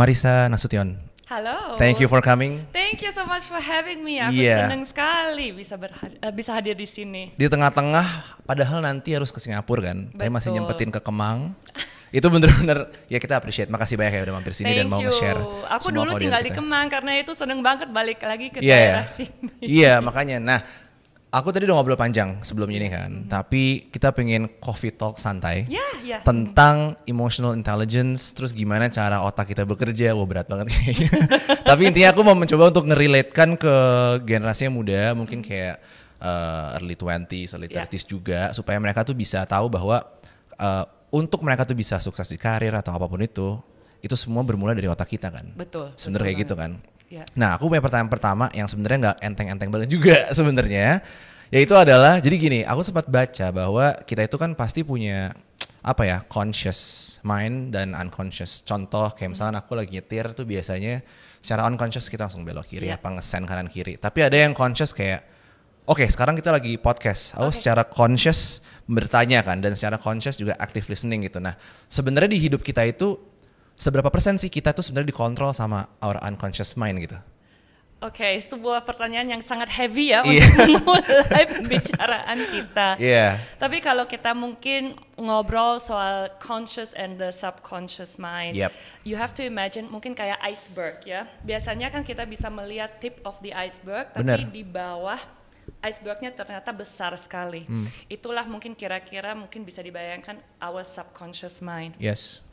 Marissa Nasution. Halo. Thank you for coming. Thank you so much for having me. Aku senang sekali bisa hadir di sini. Di tengah-tengah, padahal nanti harus ke Singapura kan. Tapi masih nyempetin ke Kemang. Itu bener-bener ya kita appreciate. Makasih banyak ya udah mampir sini dan mau nge-share. Aku dulu tinggal di Kemang karena itu seneng banget balik lagi ke daerah sini. Iya makanya. Nah, aku tadi udah ngobrol panjang sebelum ini kan. Tapi kita pengen coffee talk santai. Tentang emotional intelligence. Terus gimana cara otak kita bekerja. Wah berat banget kayaknya. Tapi intinya aku mau mencoba untuk ngerelatekan ke generasi yang muda. Mungkin kayak early 20s, early 30s juga. Supaya mereka tuh bisa tahu bahwa untuk mereka tuh bisa sukses di karir atau apapun itu semua bermula dari otak kita kan. Betul. Sebenarnya kayak gitu kan. Yeah. Nah, aku punya pertanyaan pertama yang sebenarnya nggak enteng-enteng banget juga sebenarnya. Yaitu adalah, jadi gini, aku sempat baca bahwa kita itu kan pasti punya conscious mind dan unconscious. Contoh kayak misalkan aku lagi nyetir tuh biasanya secara unconscious kita langsung belok kiri apa ngesen kanan kiri. Tapi ada yang conscious kayak Oke, sekarang kita lagi podcast. Aku secara conscious bertanya kan, dan secara conscious juga active listening gitu. Nah, sebenarnya di hidup kita itu seberapa persen sih kita tuh sebenarnya dikontrol sama our unconscious mind gitu? Oke, sebuah pertanyaan yang sangat heavy ya untuk memulai pembicaraan kita. Tapi kalau kita mungkin ngobrol soal conscious and the subconscious mind, you have to imagine mungkin kayak iceberg ya. Biasanya kan kita bisa melihat tip of the iceberg, tapi di bawah icebergnya ternyata besar sekali. Itulah mungkin kira-kira mungkin bisa dibayangkan our subconscious mind.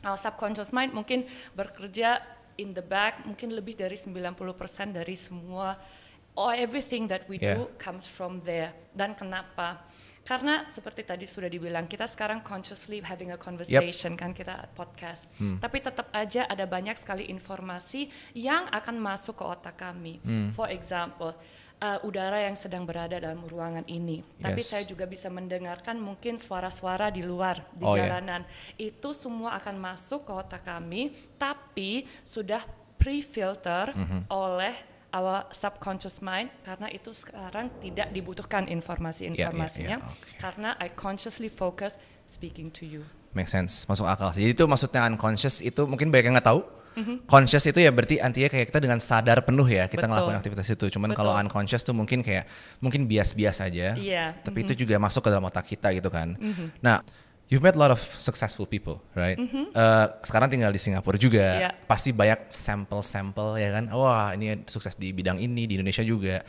Our subconscious mind mungkin bekerja in the back, mungkin lebih dari 90% dari semua everything that we do comes from there. Dan kenapa? Karena seperti tadi sudah dibilang, kita sekarang consciously having a conversation kan, kita podcast. Tapi tetap aja ada banyak sekali informasi yang akan masuk ke otak kami. For example, udara yang sedang berada dalam ruangan ini. Tapi saya juga bisa mendengarkan mungkin suara-suara di luar, di jalanan. Itu semua akan masuk ke otak kami, tapi sudah pre-filter oleh our subconscious mind, karena itu sekarang tidak dibutuhkan informasi-informasinya. Karena I consciously focus speaking to you. Make sense, masuk akal sih. Jadi itu maksudnya unconscious itu mungkin banyak yang nggak tahu. Conscious itu ya berarti artinya kayak kita dengan sadar penuh ya kita ngelakuin aktivitas itu. Cuman kalau unconscious tuh mungkin bias-bias aja. Tapi itu juga masuk ke dalam otak kita gitu kan. Nah, you've met a lot of successful people, right? Sekarang tinggal di Singapura juga. Pasti banyak sampel-sampel ya kan. Wah, ini sukses di bidang ini di Indonesia juga.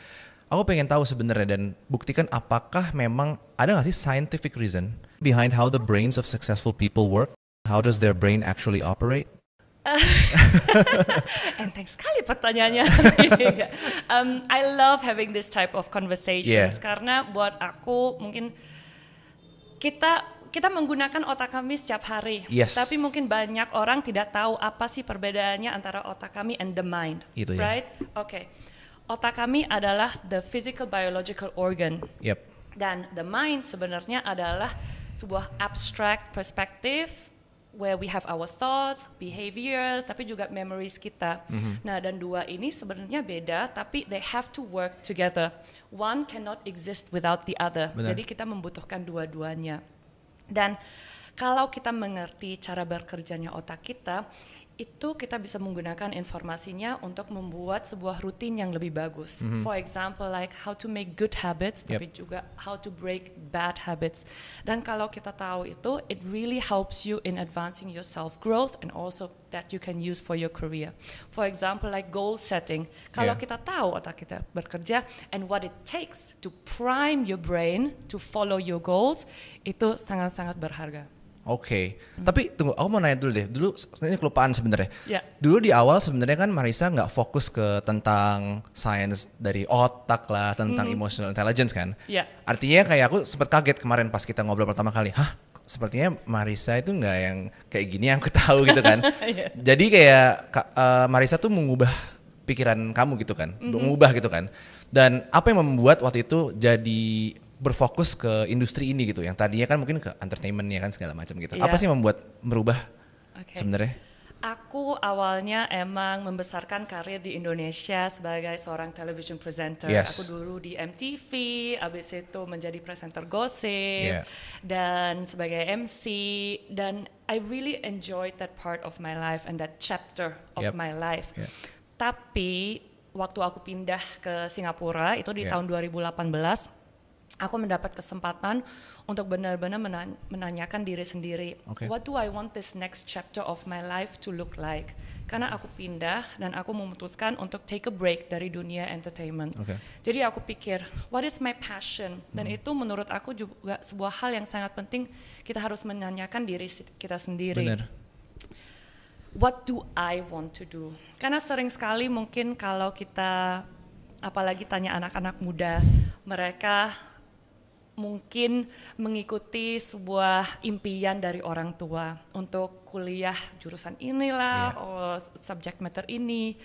Aku pengen tahu sebenarnya dan buktikan apakah memang ada nggak sih scientific reason behind how the brains of successful people work? How does their brain actually operate? Enteng sekali pertanyaannya. I love having this type of conversations karena buat aku mungkin kita menggunakan otak kami setiap hari. Tapi mungkin banyak orang tidak tahu apa sih perbedaannya antara otak kami and the mind. Right? Otak kami adalah the physical biological organ. Dan the mind sebenarnya adalah sebuah abstract perspective where we have our thoughts, behaviors, tapi juga memories kita. Nah, dan dua ini sebenarnya beda, tapi they have to work together. One cannot exist without the other. Jadi kita membutuhkan dua-duanya. Dan kalau kita mengerti cara bekerjanya otak kita, itu kita bisa menggunakan informasinya untuk membuat sebuah rutin yang lebih bagus. For example, like how to make good habits, tapi juga how to break bad habits. Dan kalau kita tahu itu, it really helps you in advancing your self-growth and also that you can use for your career. For example, like goal setting. Kalau kita tahu otak kita bekerja and what it takes to prime your brain to follow your goals, itu sangat-sangat berharga. Tapi tunggu, aku mau nanya dulu deh. Dulu ini kelupaan sebenarnya. Dulu di awal sebenarnya kan Marissa nggak fokus ke tentang science dari otak lah, tentang emotional intelligence kan. Artinya kayak aku sempat kaget kemarin pas kita ngobrol pertama kali. Sepertinya Marissa itu nggak yang kayak gini yang aku tahu gitu kan. Jadi kayak Marissa tuh mengubah pikiran kamu gitu kan, mengubah gitu kan. Dan apa yang membuat waktu itu jadi berfokus ke industri ini gitu, yang tadinya kan mungkin ke entertainment ya kan segala macam gitu. Apa sih yang merubah sebenarnya? Aku awalnya emang membesarkan karir di Indonesia sebagai seorang television presenter. Yes. Aku dulu di MTV, abis itu menjadi presenter Gossip, dan sebagai MC. Dan I really enjoyed that part of my life and that chapter of my life. Tapi waktu aku pindah ke Singapura, itu di tahun 2018, aku mendapat kesempatan untuk benar-benar menanyakan diri sendiri, what do I want this next chapter of my life to look like? Karena aku pindah dan aku memutuskan untuk take a break dari dunia entertainment. Jadi aku pikir, what is my passion? Dan itu menurut aku juga sebuah hal yang sangat penting, kita harus menanyakan diri kita sendiri. Bener. What do I want to do? Karena sering sekali mungkin kalau kita, apalagi tanya anak-anak muda, mereka mungkin mengikuti sebuah impian dari orang tua untuk kuliah jurusan inilah, subject matter ini.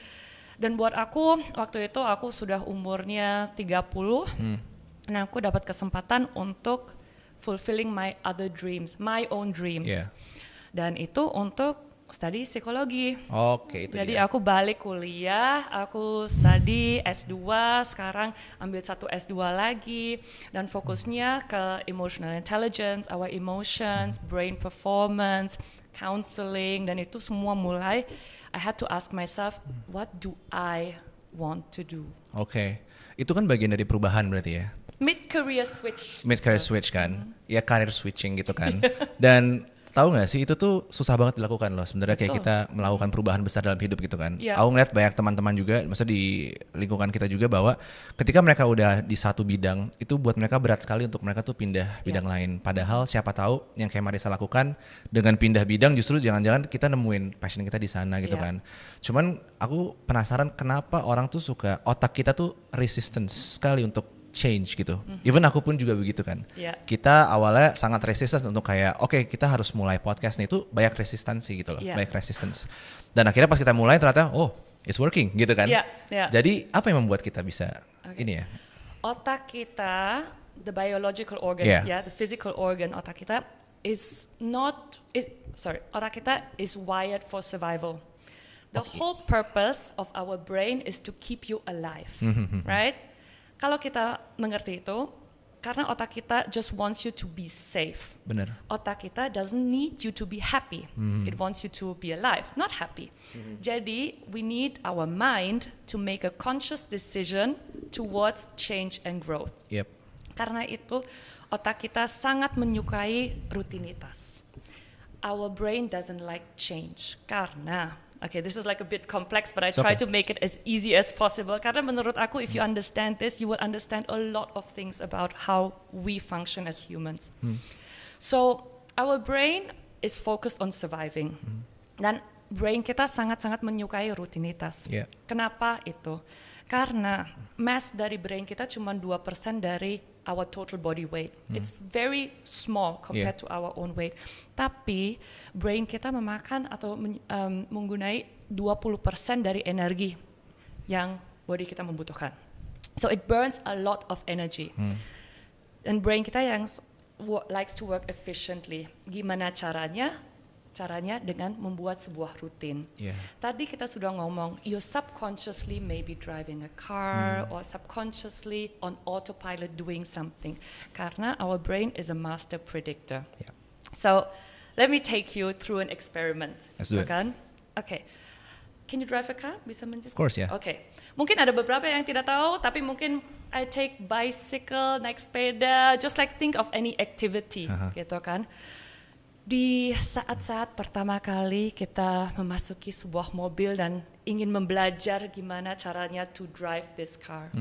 Dan buat aku, waktu itu aku sudah umurnya 30, nah aku dapat kesempatan untuk fulfilling my other dreams, my own dreams. Dan itu untuk study psikologi. Itu jadi dia. Aku balik kuliah, aku study S2, sekarang ambil satu S2 lagi, dan fokusnya ke emotional intelligence, our emotions, brain performance, counseling, dan itu semua mulai I had to ask myself, what do I want to do? Itu kan bagian dari perubahan berarti ya? Mid-career switch. Mid-career switch kan? Ya career switching gitu kan. Dan tahu nggak sih itu tuh susah banget dilakukan loh sebenarnya, kayak kita melakukan perubahan besar dalam hidup gitu kan. Aku ngeliat banyak teman-teman juga, maksudnya di lingkungan kita juga, bahwa ketika mereka udah di satu bidang itu buat mereka berat sekali untuk mereka tuh pindah bidang lain. Padahal siapa tahu yang kayak Marissa lakukan dengan pindah bidang justru jangan-jangan kita nemuin passion kita di sana gitu kan. Cuman aku penasaran kenapa orang tuh suka, otak kita tuh resistance sekali untuk change gitu. Even aku pun juga begitu kan. Kita awalnya sangat resistance untuk kayak kita harus mulai podcast nih, itu banyak resistansi gitu loh, banyak resistance. Dan akhirnya pas kita mulai ternyata it's working gitu kan. Jadi apa yang membuat kita bisa ini ya? Otak kita, the biological organ, the physical organ, otak kita otak kita is wired for survival. The whole purpose of our brain is to keep you alive, right? Kalau kita mengerti itu, karena otak kita just wants you to be safe. Benar. Otak kita doesn't need you to be happy. It wants you to be alive, not happy. Jadi, we need our mind to make a conscious decision towards change and growth. Karena itu, otak kita sangat menyukai rutinitas. Our brain doesn't like change. Karena this is like a bit complex, but I try to make it as easy as possible. Karena menurut aku, if you understand this, you will understand a lot of things about how we function as humans. So, our brain is focused on surviving. Dan brain kita sangat-sangat menyukai rutinitas. Kenapa itu? Karena mass dari brain kita cuma 2% dari our total body weight. It's very small compared to our own weight. Tapi brain kita memakan atau menggunai 20% dari energi yang body kita membutuhkan. So it burns a lot of energy. Dan brain kita yang likes to work efficiently. Gimana caranya? Caranya dengan membuat sebuah rutin. Tadi kita sudah ngomong, you subconsciously maybe driving a car or subconsciously on autopilot doing something. Karena our brain is a master predictor. So, let me take you through an experiment. Let's do it. Can you drive a car? Bisa menjelaskan? Of course, Mungkin ada beberapa yang tidak tahu, tapi mungkin I take bicycle, naik sepeda, just like think of any activity, gitu kan. Di saat-saat pertama kali kita memasuki sebuah mobil dan ingin membelajar gimana caranya to drive this car,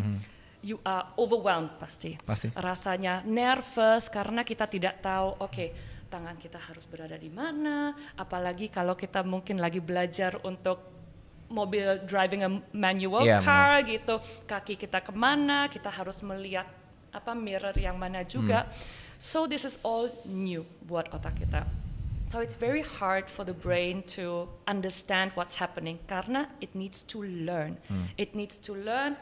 you are overwhelmed pasti. Rasanya nervous karena kita tidak tahu, tangan kita harus berada di mana, apalagi kalau kita mungkin lagi belajar untuk mobil driving a manual car gitu, kaki kita kemana, kita harus melihat mirror yang mana juga. So this is all new buat otak kita. So it's very hard for the brain to understand what's happening karena it needs to learn. It needs to learn,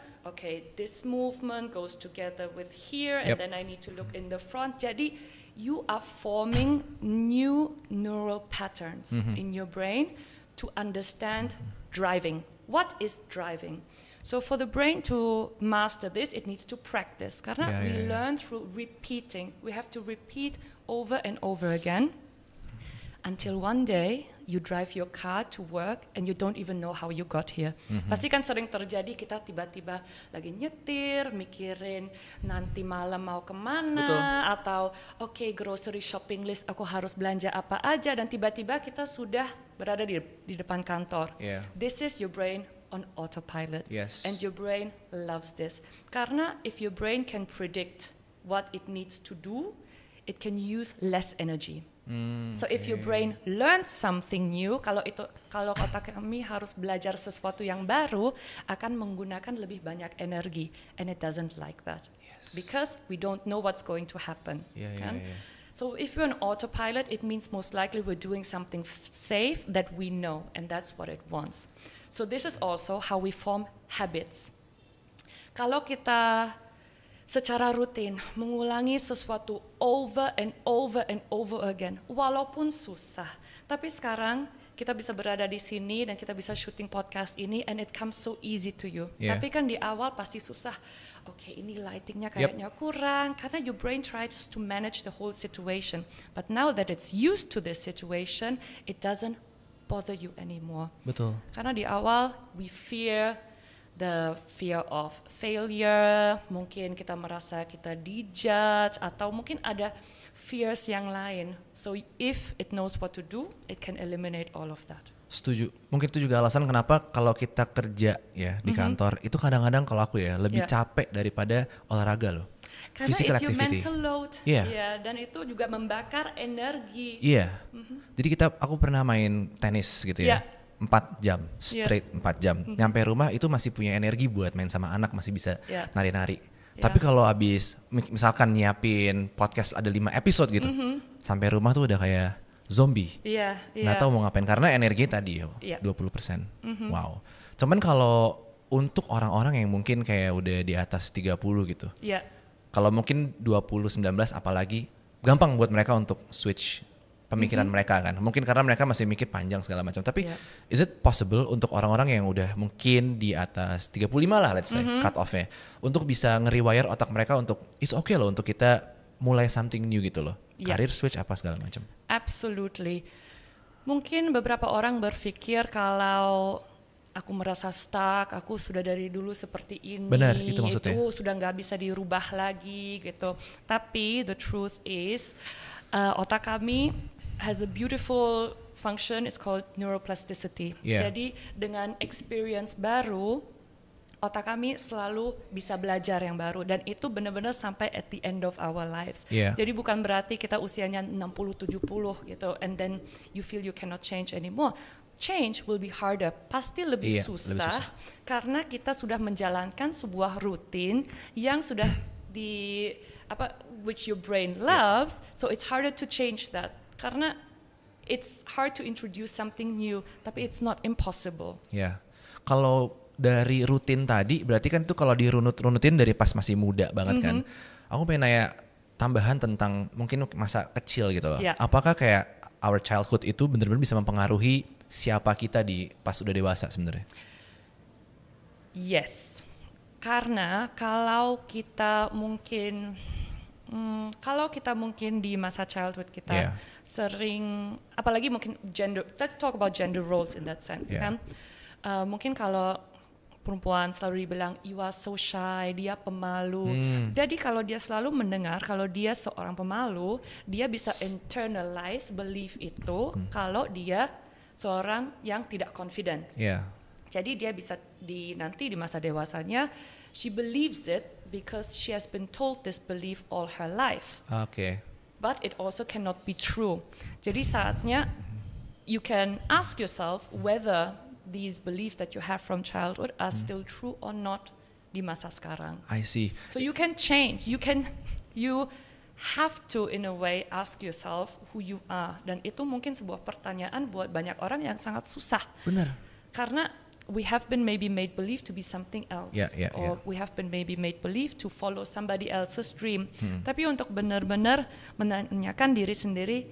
this movement goes together with here and then I need to look in the front. Jadi you are forming new neural patterns in your brain to understand driving. What is driving? So for the brain to master this, it needs to practice. Karena we learn through repeating. We have to repeat over and over again until one day you drive your car to work and you don't even know how you got here. Pasti kan sering terjadi kita tiba-tiba lagi nyetir, mikirin nanti malam mau kemana. Betul. Atau grocery shopping list aku harus belanja apa aja, dan tiba-tiba kita sudah berada di depan kantor. This is your brain on autopilot. Yes. And your brain loves this. Karena if your brain can predict what it needs to do, it can use less energy. So if your brain learns something new, kalau otak kami harus belajar sesuatu yang baru, akan menggunakan lebih banyak energi, and it doesn't like that. Because we don't know what's going to happen. So if we're on autopilot, it means most likely we're doing something safe that we know, and that's what it wants. So this is also how we form habits. Kalau kita secara rutin mengulangi sesuatu over and over and over again, walaupun susah, tapi sekarang kita bisa berada di sini dan kita bisa syuting podcast ini, and it comes so easy to you. Tapi kan di awal pasti susah. Ini lightingnya kayaknya kurang, karena your brain tries to manage the whole situation. But now that it's used to this situation, it doesn't bother you anymore. Betul. Karena di awal we fear the fear of failure, mungkin kita merasa kita dijudge, atau mungkin ada fears yang lain. So if it knows what to do, it can eliminate all of that. Setuju. Mungkin itu juga alasan kenapa kalau kita kerja ya di kantor, itu kadang-kadang kalau aku ya lebih capek daripada olahraga loh. Karena Physical it's activity. your mental load, dan itu juga membakar energi. Jadi aku pernah main tenis gitu ya. 4 jam straight, 4 jam. Nyampe rumah itu masih punya energi buat main sama anak, masih bisa nari-nari. Tapi kalau abis misalkan nyiapin podcast ada 5 episode gitu, sampai rumah tuh udah kayak zombie. Nggak tahu mau ngapain karena energi tadi 20%. Wow. Cuman kalau untuk orang-orang yang mungkin kayak udah di atas 30 gitu. Kalau mungkin 20-19 apalagi gampang buat mereka untuk switch pemikiran mereka kan. Mungkin karena mereka masih mikir panjang segala macam. Tapi is it possible untuk orang-orang yang udah mungkin di atas 35 lah let's say cut off-nya, untuk bisa nge-rewire otak mereka untuk it's okay loh untuk kita mulai something new gitu loh. Career switch apa segala macam. Absolutely. Mungkin beberapa orang berpikir kalau aku merasa stuck, aku sudah dari dulu seperti ini. Benar, itu maksudnya. Itu sudah nggak bisa dirubah lagi gitu. Tapi the truth is otak kami has a beautiful function, it's called neuroplasticity. Jadi dengan experience baru, otak kami selalu bisa belajar yang baru, dan itu benar-benar sampai at the end of our lives. Jadi bukan berarti kita usianya 60-70 gitu, and then you feel you cannot change anymore. Change will be harder, pasti lebih susah, karena kita sudah menjalankan sebuah rutin yang sudah which your brain loves, so it's harder to change that. Karena it's hard to introduce something new, tapi it's not impossible. Kalau dari rutin tadi, berarti kan itu kalau dirunut-runutin dari pas masih muda banget kan. Aku pengen nanya tambahan tentang mungkin masa kecil gitu loh. Apakah kayak our childhood itu benar-benar bisa mempengaruhi siapa kita di pas udah dewasa sebenarnya? Yes. Karena kalau kita mungkin di masa childhood kita sering, apalagi mungkin gender, let's talk about gender roles in that sense kan. Mungkin kalau perempuan selalu dibilang you are so shy, dia pemalu. Jadi kalau dia selalu mendengar kalau dia seorang pemalu, dia bisa internalize belief itu kalau dia seorang yang tidak confident. Jadi dia bisa nanti di masa dewasanya, she believes it because she has been told this belief all her life. But it also cannot be true. Jadi saatnya you can ask yourself whether these beliefs that you have from childhood are still true or not di masa sekarang. I see. So you can change. You have to in a way ask yourself who you are. Dan itu mungkin sebuah pertanyaan buat banyak orang yang sangat susah. Benar. Karena we have been maybe made believe to be something else, or we have been maybe made believe to follow somebody else's dream. Tapi untuk benar-benar menanyakan diri sendiri,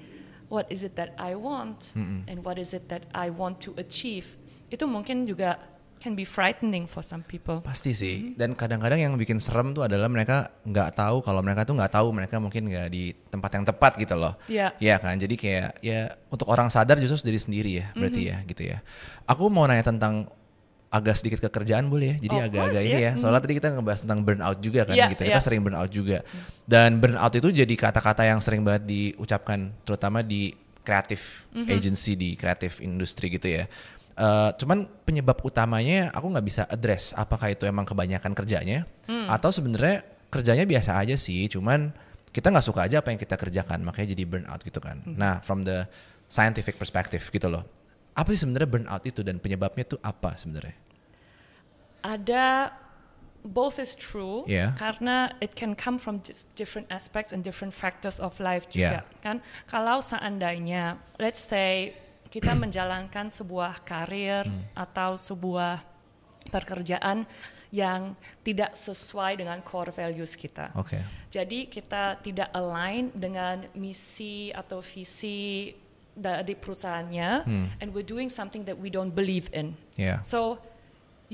what is it that I want and what is it that I want to achieve. Itu mungkin juga can be frightening for some people. Pasti sih. Dan kadang-kadang yang bikin serem tuh adalah mereka nggak tahu kalau mereka tuh nggak tahu mereka mungkin nggak di tempat yang tepat gitu loh. Iya. Iya kan. Jadi kayak ya untuk orang sadar justru diri sendiri ya berarti ya gitu ya. Aku mau nanya tentang agak sedikit kekerjaan boleh ya. Jadi agak-agak ini ya. Soalnya tadi kita ngebahas tentang burnout juga kan gitu. Kita sering burnout juga. Dan burnout itu jadi kata-kata yang sering banget diucapkan terutama di creative agency, di creative industry gitu ya. Cuman penyebab utamanya aku nggak bisa address apakah itu emang kebanyakan kerjanya atau sebenarnya kerjanya biasa aja sih, cuman kita nggak suka aja apa yang kita kerjakan makanya jadi burnout gitu kan. Nah from the scientific perspective gitu loh, apa sih sebenarnya burnout itu dan penyebabnya tuh apa sebenarnya? Ada both is true karena it can come from different aspects and different factors of life juga kan. Kalau seandainya let's say kita menjalankan sebuah karir atau sebuah pekerjaan yang tidak sesuai dengan core values kita. Jadi kita tidak align dengan misi atau visi dari perusahaannya and we're doing something that we don't believe in. So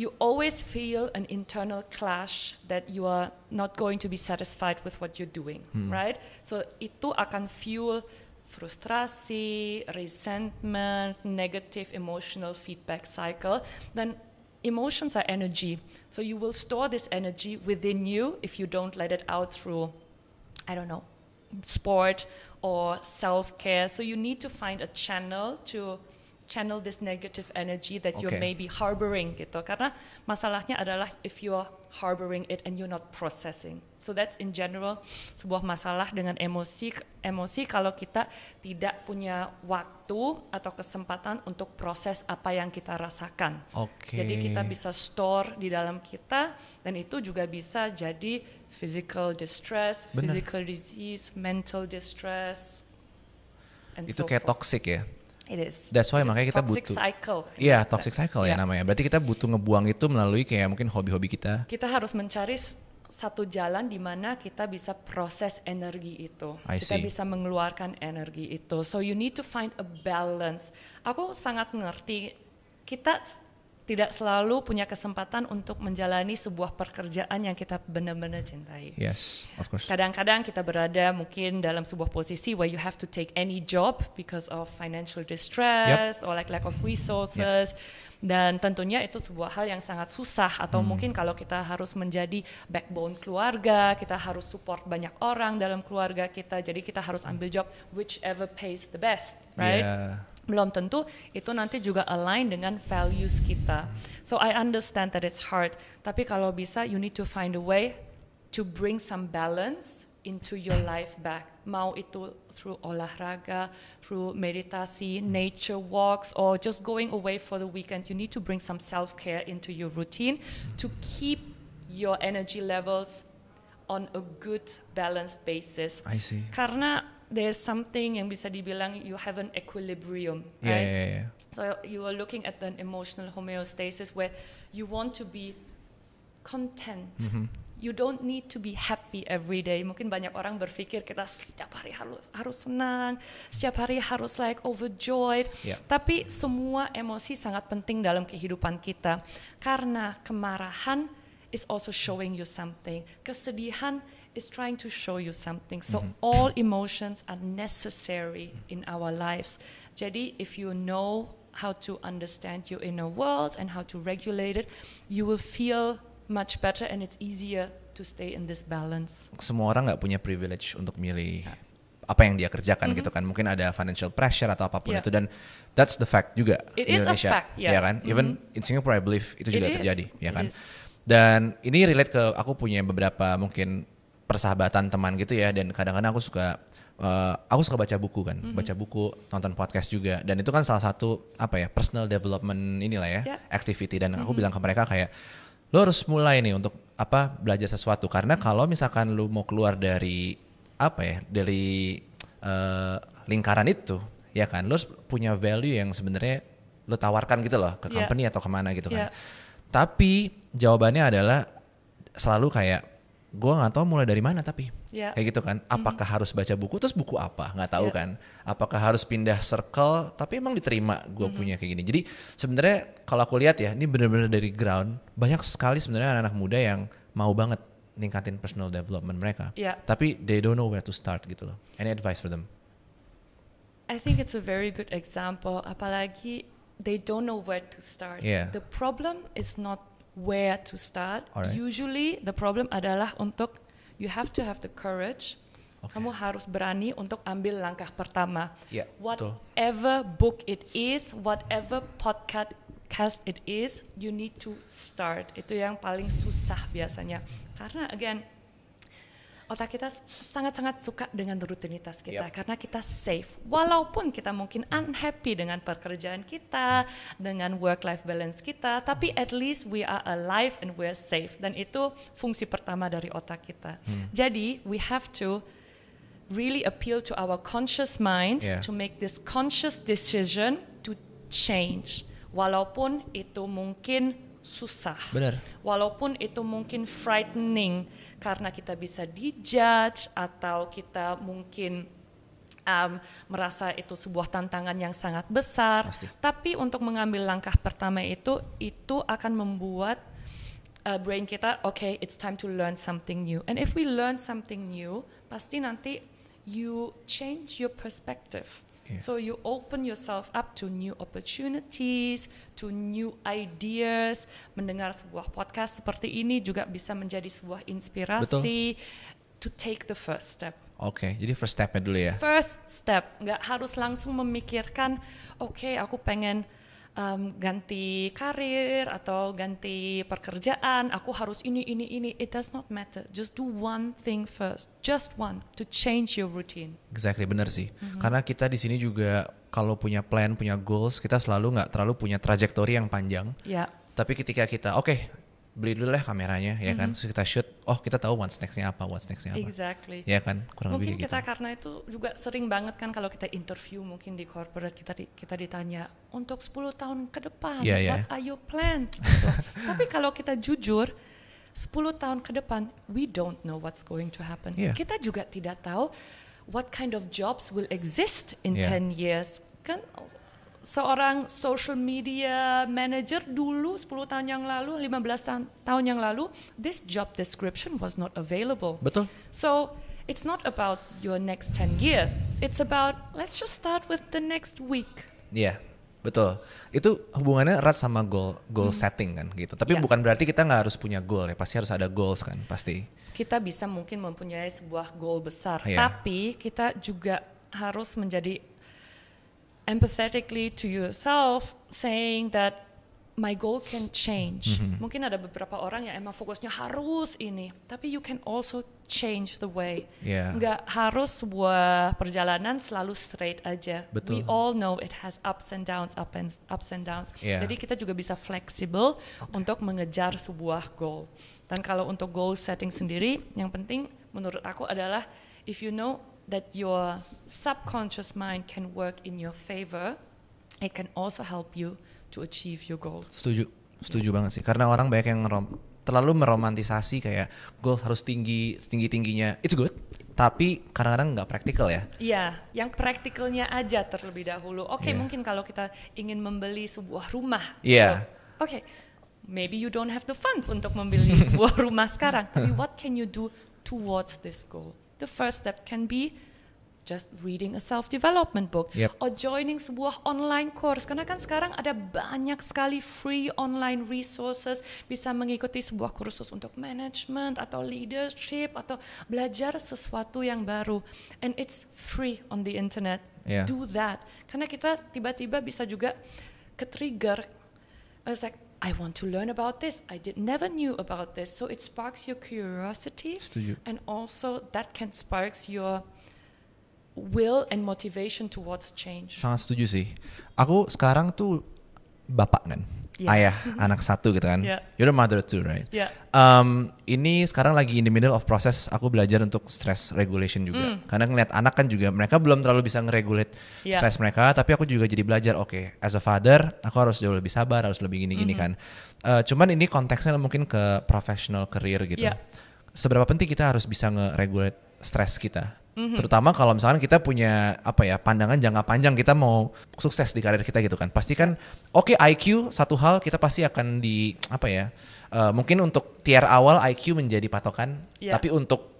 you always feel an internal clash that you are not going to be satisfied with what you're doing, right? So itu akan fuel frustrasi, resentment, negative emotional feedback cycle. Then emotions are energy. So you will store this energy within you if you don't let it out through, I don't know, sport or self-care. So you need to find a channel to channel this negative energy that you're maybe harboring gitu. Karena masalahnya adalah if you're harboring it and you're not processing. So that's in general sebuah masalah dengan emosi kalau kita tidak punya waktu atau kesempatan untuk proses apa yang kita rasakan. Jadi kita bisa store di dalam kita dan itu juga bisa jadi physical distress, physical disease, mental distress, and itu so kayak forth. Toxic ya. It is. That's why makanya kita toxic butuh cycle. Iya, toxic cycle ya namanya. Berarti kita butuh ngebuang itu melalui kayak mungkin hobi-hobi kita. Kita harus mencari satu jalan di mana kita bisa proses energi itu. Kita bisa mengeluarkan energi itu. So you need to find a balance. Aku sangat ngerti kita tidak selalu punya kesempatan untuk menjalani sebuah pekerjaan yang kita benar-benar cintai. Yes, of course. Kadang-kadang kita berada mungkin dalam sebuah posisi where you have to take any job because of financial distress or like lack of resources. Dan tentunya itu sebuah hal yang sangat susah atau mungkin kalau kita harus menjadi backbone keluarga, kita harus support banyak orang dalam keluarga kita. Jadi kita harus ambil job whichever pays the best, right? Belum tentu itu nanti juga align dengan values kita. So I understand that it's hard, tapi kalau bisa you need to find a way to bring some balance into your life back. Mau itu through olahraga, through meditasi, nature walks, or just going away for the weekend. You need to bring some self-care into your routine to keep your energy levels on a good balanced basis. I see. Karena there's something yang bisa dibilang you have an equilibrium, right? So you are looking at an emotional homeostasis where you want to be content. You don't need to be happy every day. Mungkin banyak orang berpikir kita setiap hari harus senang, setiap hari harus like overjoyed. Tapi semua emosi sangat penting dalam kehidupan kita. Karena kemarahan is also showing you something. Kesedihan is trying to show you something. So all emotions are necessary in our lives. Jadi if you know how to understand your inner world and how to regulate it, you will feel much better and it's easier to stay in this balance. Semua orang nggak punya privilege untuk milih apa yang dia kerjakan gitu kan. Mungkin ada financial pressure atau apapun itu dan that's the fact juga it di Indonesia. It is a fact, ya kan? Even in Singapore I believe itu juga terjadi, ya kan? Dan ini relate ke aku punya beberapa mungkin persahabatan teman gitu ya dan kadang-kadang aku suka baca buku kan, baca buku, nonton podcast juga dan itu kan salah satu apa ya personal development inilah ya activity dan aku bilang ke mereka kayak lo harus mulai nih untuk apa belajar sesuatu karena kalau misalkan lo mau keluar dari apa ya dari lingkaran itu ya kan lo punya value yang sebenarnya lo tawarkan gitu loh ke company atau kemana gitu kan. Tapi jawabannya adalah selalu kayak gue nggak tahu mulai dari mana tapi kayak gitu kan. Apakah harus baca buku, terus buku apa, nggak tahu kan. Apakah harus pindah circle, tapi emang diterima gue punya kayak gini. Jadi sebenarnya kalau aku lihat ya, ini benar-benar dari ground, banyak sekali sebenarnya anak-anak muda yang mau banget ningkatin personal development mereka, tapi they don't know where to start gitu loh. Any advice for them? I think it's a very good example, apalagi they don't know where to start. The problem is not where to start. Usually the problem adalah untuk you have to have the courage. Kamu harus berani untuk ambil langkah pertama. Whatever book it is, whatever podcast it is, you need to start. Itu yang paling susah biasanya. Karena again, otak kita sangat-sangat suka dengan rutinitas kita karena kita safe. Walaupun kita mungkin unhappy dengan pekerjaan kita, dengan work-life balance kita, tapi at least we are alive and we're safe. Dan itu fungsi pertama dari otak kita. Jadi we have to really appeal to our conscious mind to make this conscious decision to change. Walaupun itu mungkin susah. Benar. Walaupun itu mungkin frightening karena kita bisa dijudge atau kita mungkin merasa itu sebuah tantangan yang sangat besar. Pasti. Tapi untuk mengambil langkah pertama itu akan membuat brain kita, okay, it's time to learn something new. And if we learn something new, pasti nanti you change your perspective. So you open yourself up to new opportunities, to new ideas. Mendengar sebuah podcast seperti ini juga bisa menjadi sebuah inspirasi. To take the first step. Oke, jadi first stepnya dulu ya. First step, nggak harus langsung memikirkan, oke, aku pengen ganti karir atau ganti pekerjaan, aku harus ini. It does not matter. Just do one thing first, just one, to change your routine. Exactly, benar sih. Karena kita di sini juga kalau punya plan, punya goals, kita selalu nggak terlalu punya trajektori yang panjang. Tapi ketika kita beli dulu lah kameranya, ya kan, terus kita shoot, kita tahu what's next-nya apa. Exactly. Ya kan, kurang mungkin lebih kita gitu. Karena itu juga sering banget kan kalau kita interview mungkin di corporate, kita ditanya untuk 10 tahun ke depan, what are your plans? Gitu. Tapi kalau kita jujur, 10 tahun ke depan, we don't know what's going to happen. Kita juga tidak tahu what kind of jobs will exist in 10 years. Kan seorang social media manager dulu 10 tahun yang lalu, 15 tahun yang lalu, this job description was not available. Betul. So it's not about your next 10 years. It's about let's just start with the next week. Betul. Itu hubungannya erat sama goal setting kan gitu. Tapi bukan berarti kita nggak harus punya goal ya. Pasti harus ada goals kan, pasti. Kita bisa mungkin mempunyai sebuah goal besar, tapi kita juga harus menjadi empathetically to yourself, saying that my goal can change. Mungkin ada beberapa orang yang emang fokusnya harus ini, tapi you can also change the way. Nggak harus sebuah perjalanan selalu straight aja. Betul. We all know it has ups and downs. Jadi kita juga bisa fleksibel untuk mengejar sebuah goal. Dan kalau untuk goal setting sendiri, yang penting menurut aku adalah if you know that your subconscious mind can work in your favor, it can also help you to achieve your goals. Setuju banget sih. Karena orang banyak yang terlalu meromantisasi kayak goal harus tingginya. It's good, tapi kadang-kadang nggak praktikal ya. Iya, yang praktikalnya aja terlebih dahulu. Mungkin kalau kita ingin membeli sebuah rumah, maybe you don't have the funds untuk membeli sebuah rumah sekarang. Tapi what can you do towards this goal? The first step can be just reading a self-development book or joining sebuah online course. Karena kan sekarang ada banyak sekali free online resources, bisa mengikuti sebuah kursus untuk management atau leadership atau belajar sesuatu yang baru. And it's free on the internet. Do that. Karena kita tiba-tiba bisa juga ke-trigger. It's like, I want to learn about this. I never knew about this. So it sparks your curiosity. Setuju. And also that can sparks your will and motivation towards change. Sangat setuju sih. Aku sekarang tuh bapak kan, ayah anak satu gitu kan. You're a mother too, right? Ini sekarang lagi in the middle of proses aku belajar untuk stress regulation juga. Karena ngeliat anak kan juga mereka belum terlalu bisa nge-regulate stress mereka, tapi aku juga jadi belajar, as a father aku harus jauh lebih sabar, harus lebih gini-gini kan. Cuman ini konteksnya mungkin ke professional career gitu. seberapa penting kita harus bisa nge-regulate stres kita. Terutama kalau misalkan kita punya pandangan jangka panjang, kita mau sukses di karir kita gitu kan. Pasti kan IQ satu hal kita pasti akan mungkin untuk tier awal IQ menjadi patokan, tapi untuk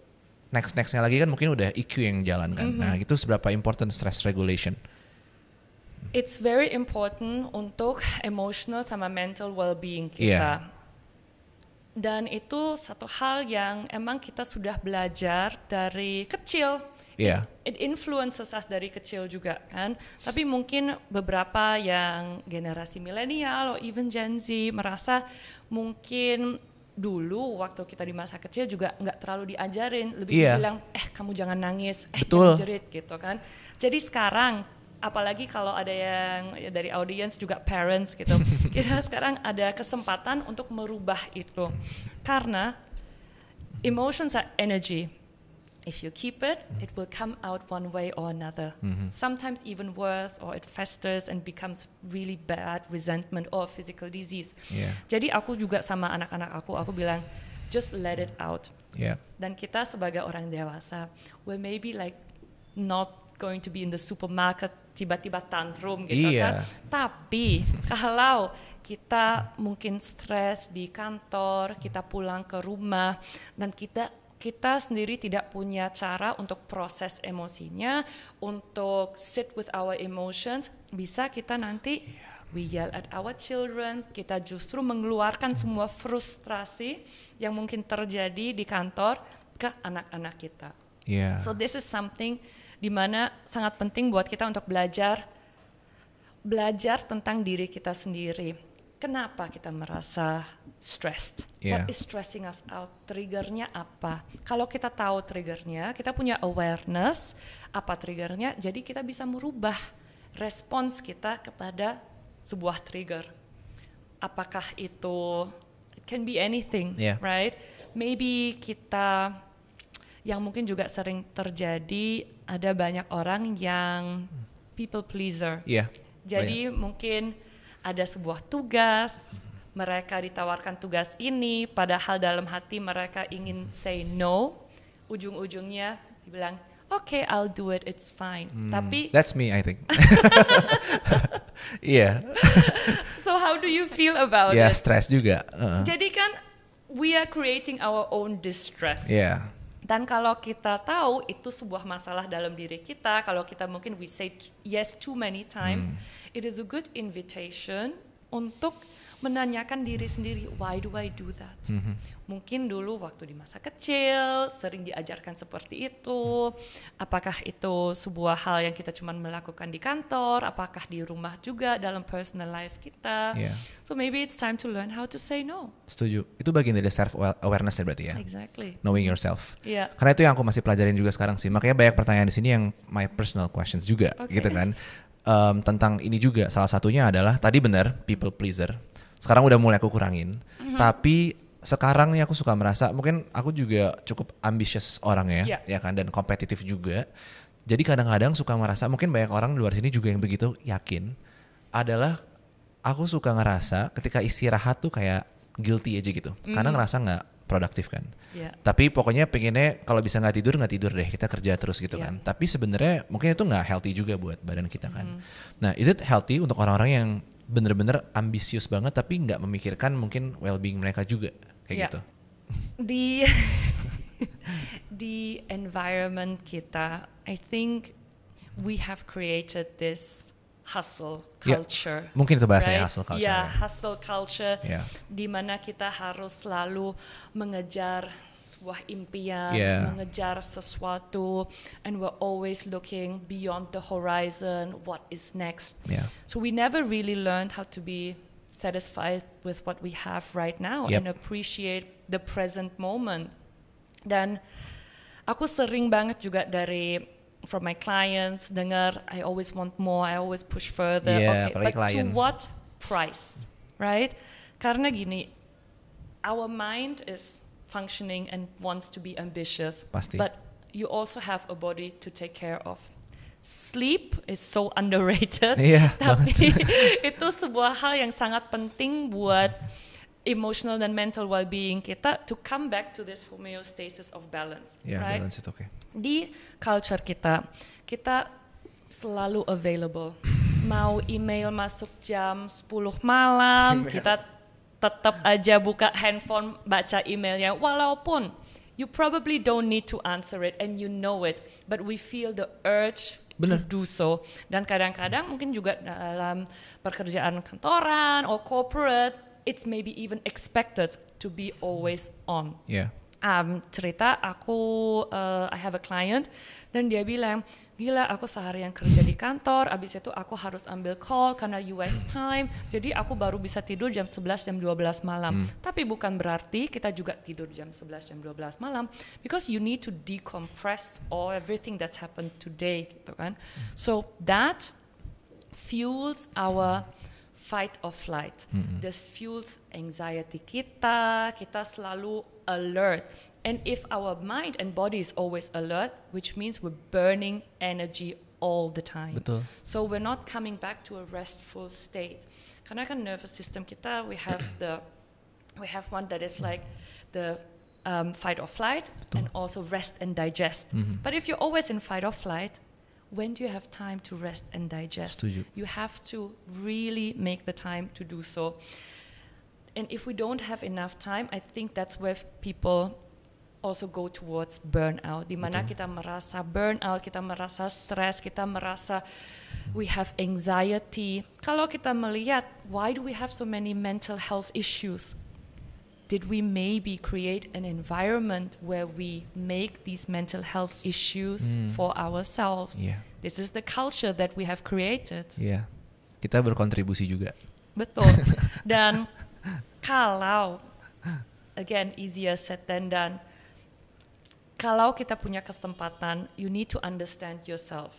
nextnya lagi kan mungkin udah EQ yang jalan kan. Nah itu seberapa important stress regulation? It's very important untuk emotional sama mental well-being kita. Dan itu satu hal yang emang kita sudah belajar dari kecil. It influences us dari kecil juga kan. Tapi mungkin beberapa yang generasi milenial atau even Gen Z merasa mungkin dulu waktu kita di masa kecil juga nggak terlalu diajarin. Lebih dibilang, kamu jangan nangis, jangan jerit gitu kan. Jadi sekarang, apalagi kalau ada yang dari audience juga parents gitu, kita sekarang ada kesempatan untuk merubah itu. Karena emotions are energy. If you keep it, it will come out one way or another. Sometimes even worse, or it festers and becomes really bad resentment or physical disease. Jadi aku juga sama anak-anak aku bilang, just let it out. Dan kita sebagai orang dewasa, we maybe like not going to be in the supermarket tiba-tiba tantrum gitu kan. Tapi kalau kita mungkin stres di kantor, kita pulang ke rumah dan kita sendiri tidak punya cara untuk proses emosinya, untuk sit with our emotions, bisa kita nanti we yell at our children, kita justru mengeluarkan semua frustrasi yang mungkin terjadi di kantor ke anak-anak kita. So this is something dimana sangat penting buat kita untuk belajar tentang diri kita sendiri. Kenapa kita merasa stressed? What is stressing us out? Triggernya apa? Kalau kita tahu triggernya, kita punya awareness apa triggernya, jadi kita bisa merubah respons kita kepada sebuah trigger. Apakah itu, it can be anything, right? Maybe kita, yang mungkin juga sering terjadi, ada banyak orang yang people pleaser. Jadi mungkin ada sebuah tugas, mereka ditawarkan tugas ini, padahal dalam hati mereka ingin say no, ujung-ujungnya dibilang, okay, I'll do it, it's fine. Tapi that's me, I think. So how do you feel about it? Stress juga. Jadi kan we are creating our own distress. Dan kalau kita tahu itu sebuah masalah dalam diri kita, kalau kita mungkin we say yes too many times, it is a good invitation untuk menanyakan diri sendiri, why do I do that? Mungkin dulu waktu di masa kecil sering diajarkan seperti itu. Apakah itu sebuah hal yang kita cuma melakukan di kantor? Apakah di rumah juga dalam personal life kita? So maybe it's time to learn how to say no. Setuju. Itu bagian dari self awareness ya berarti ya. Exactly. Knowing yourself. Karena itu yang aku masih pelajarin juga sekarang sih. Makanya banyak pertanyaan di sini yang my personal questions juga, gitu kan. Tentang ini juga. Salah satunya adalah tadi benar people pleaser. Sekarang udah mulai aku kurangin. Tapi sekarang nih aku suka merasa mungkin aku juga cukup ambitious orang ya kan, dan kompetitif juga. Jadi kadang-kadang suka merasa, mungkin banyak orang di luar sini juga yang begitu yakin, adalah aku suka ngerasa ketika istirahat tuh kayak guilty aja gitu. Karena ngerasa gak produktif kan. Tapi pokoknya pengennya kalau bisa gak tidur deh, kita kerja terus gitu kan. Tapi sebenarnya mungkin itu gak healthy juga buat badan kita kan. Nah, is it healthy untuk orang-orang yang bener-bener ambisius banget tapi nggak memikirkan mungkin well-being mereka juga kayak gitu? Di environment kita, I think we have created this hustle culture. Mungkin itu bahasanya hustle culture. Hustle culture, di mana kita harus selalu mengejar sebuah impian, mengejar sesuatu, and we're always looking beyond the horizon, what is next. So we never really learned how to be satisfied with what we have right now and appreciate the present moment. Dan aku sering banget juga from my clients dengar, I always want more, I always push further. But to what price, right? Karena gini, our mind is functioning and wants to be ambitious. Pasti. But you also have a body to take care of. Sleep is so underrated. Tapi itu sebuah hal yang sangat penting buat emotional dan mental well-being kita to come back to this homeostasis of balance, right? Balance itu okay. Di culture kita selalu available. Mau email masuk jam 10 malam, kita tetap aja buka handphone baca emailnya, walaupun you probably don't need to answer it and you know it, but we feel the urge to do so. Dan kadang-kadang mungkin juga dalam pekerjaan kantoran or corporate, it's maybe even expected to be always on. Yeah. Cerita I have a client dan dia bilang, gila aku seharian kerja di kantor, abis itu aku harus ambil call karena US time, jadi aku baru bisa tidur jam 11, jam 12 malam. Tapi bukan berarti kita juga tidur jam 11, jam 12 malam, because you need to decompress all everything that's happened today, gitu kan. So that fuels our fight or flight. This fuels anxiety kita selalu alert. And if our mind and body is always alert, which means we're burning energy all the time. Betul. So we're not coming back to a restful state. Karena kan nervous system kita, we have one that is like the fight or flight, and also rest and digest. But if you're always in fight or flight, when do you have time to rest and digest? Setuju. You have to really make the time to do so. And if we don't have enough time, I think that's where people also go towards burnout, di mana kita merasa burnout, kita merasa stres, kita merasa we have anxiety. Kalau kita melihat, why do we have so many mental health issues? Did we maybe create an environment where we make these mental health issues for ourselves? Yeah. This is the culture that we have created. Yeah. Kita berkontribusi juga. Betul. Dan kalau, again, easier said than done, kalau kita punya kesempatan, you need to understand yourself.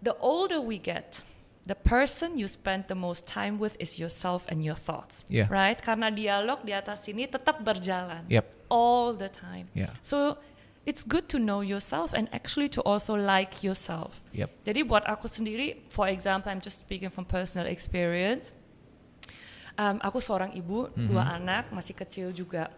The older we get, the person you spend the most time with is yourself and your thoughts, right? Karena dialog di atas ini tetap berjalan all the time. So it's good to know yourself and actually to also like yourself. Jadi buat aku sendiri, for example, I'm just speaking from personal experience. Aku seorang ibu, 2 anak, masih kecil juga.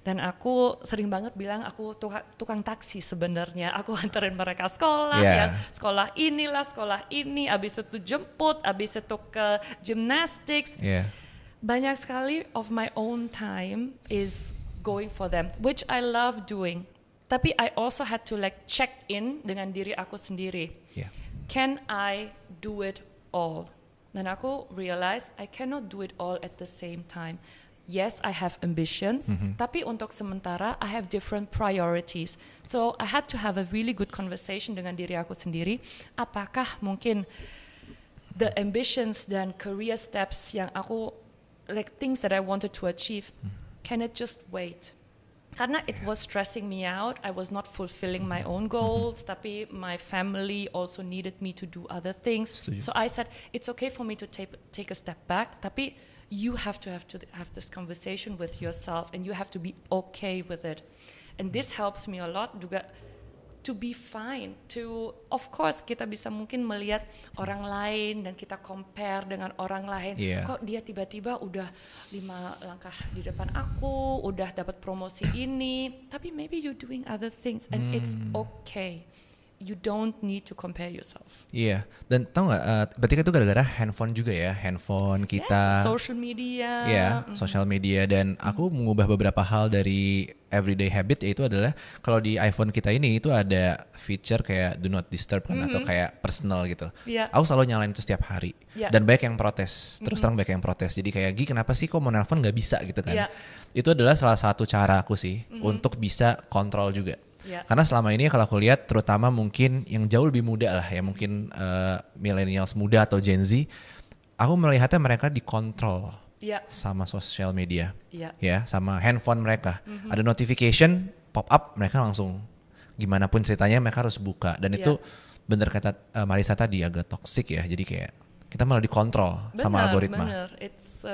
Dan aku sering banget bilang aku tukang taksi sebenarnya. Aku anterin mereka sekolah, ya sekolah inilah, sekolah ini, abis itu jemput, abis itu ke gymnastics. Banyak sekali of my own time is going for them, which I love doing. Tapi I also had to like check in dengan diri aku sendiri. Can I do it all? Dan aku realize I cannot do it all at the same time. Yes, I have ambitions, tapi untuk sementara I have different priorities. So I had to have a really good conversation dengan diri aku sendiri. Apakah mungkin the ambitions dan career steps yang aku, like things that I wanted to achieve, can it just wait? Karena it was stressing me out. I was not fulfilling my own goals, tapi my family also needed me to do other things. So I said, it's okay for me to take a step back, tapi you have to have this conversation with yourself and you have to be okay with it. And this helps me a lot juga to be fine. To, of course, kita bisa mungkin melihat orang lain dan kita compare dengan orang lain. Kok dia tiba-tiba udah 5 langkah di depan aku, udah dapat promosi ini, tapi maybe you're doing other things and it's okay. You don't need to compare yourself. Dan tau gak, berarti itu gara-gara handphone juga ya, handphone kita. Social media. Social media. Dan aku mengubah beberapa hal dari everyday habit, yaitu adalah kalau di iPhone kita ini itu ada feature kayak do not disturb kan, atau kayak personal gitu. Aku selalu nyalain itu setiap hari. Dan banyak yang protes, terus terang banyak yang protes. Jadi kayak, Gi kenapa sih kok mau nelpon gak bisa gitu kan. Itu adalah salah satu cara aku sih untuk bisa kontrol juga. Karena selama ini kalau aku lihat, terutama mungkin yang jauh lebih muda lah ya, mungkin millennials muda atau Gen Z, aku melihatnya mereka dikontrol sama sosial media, ya, sama handphone mereka. Ada notification pop up, mereka langsung gimana pun ceritanya mereka harus buka. Dan itu bener kata Marissa tadi, agak toxic ya. Jadi kayak kita malah dikontrol sama algoritma. Bener, it's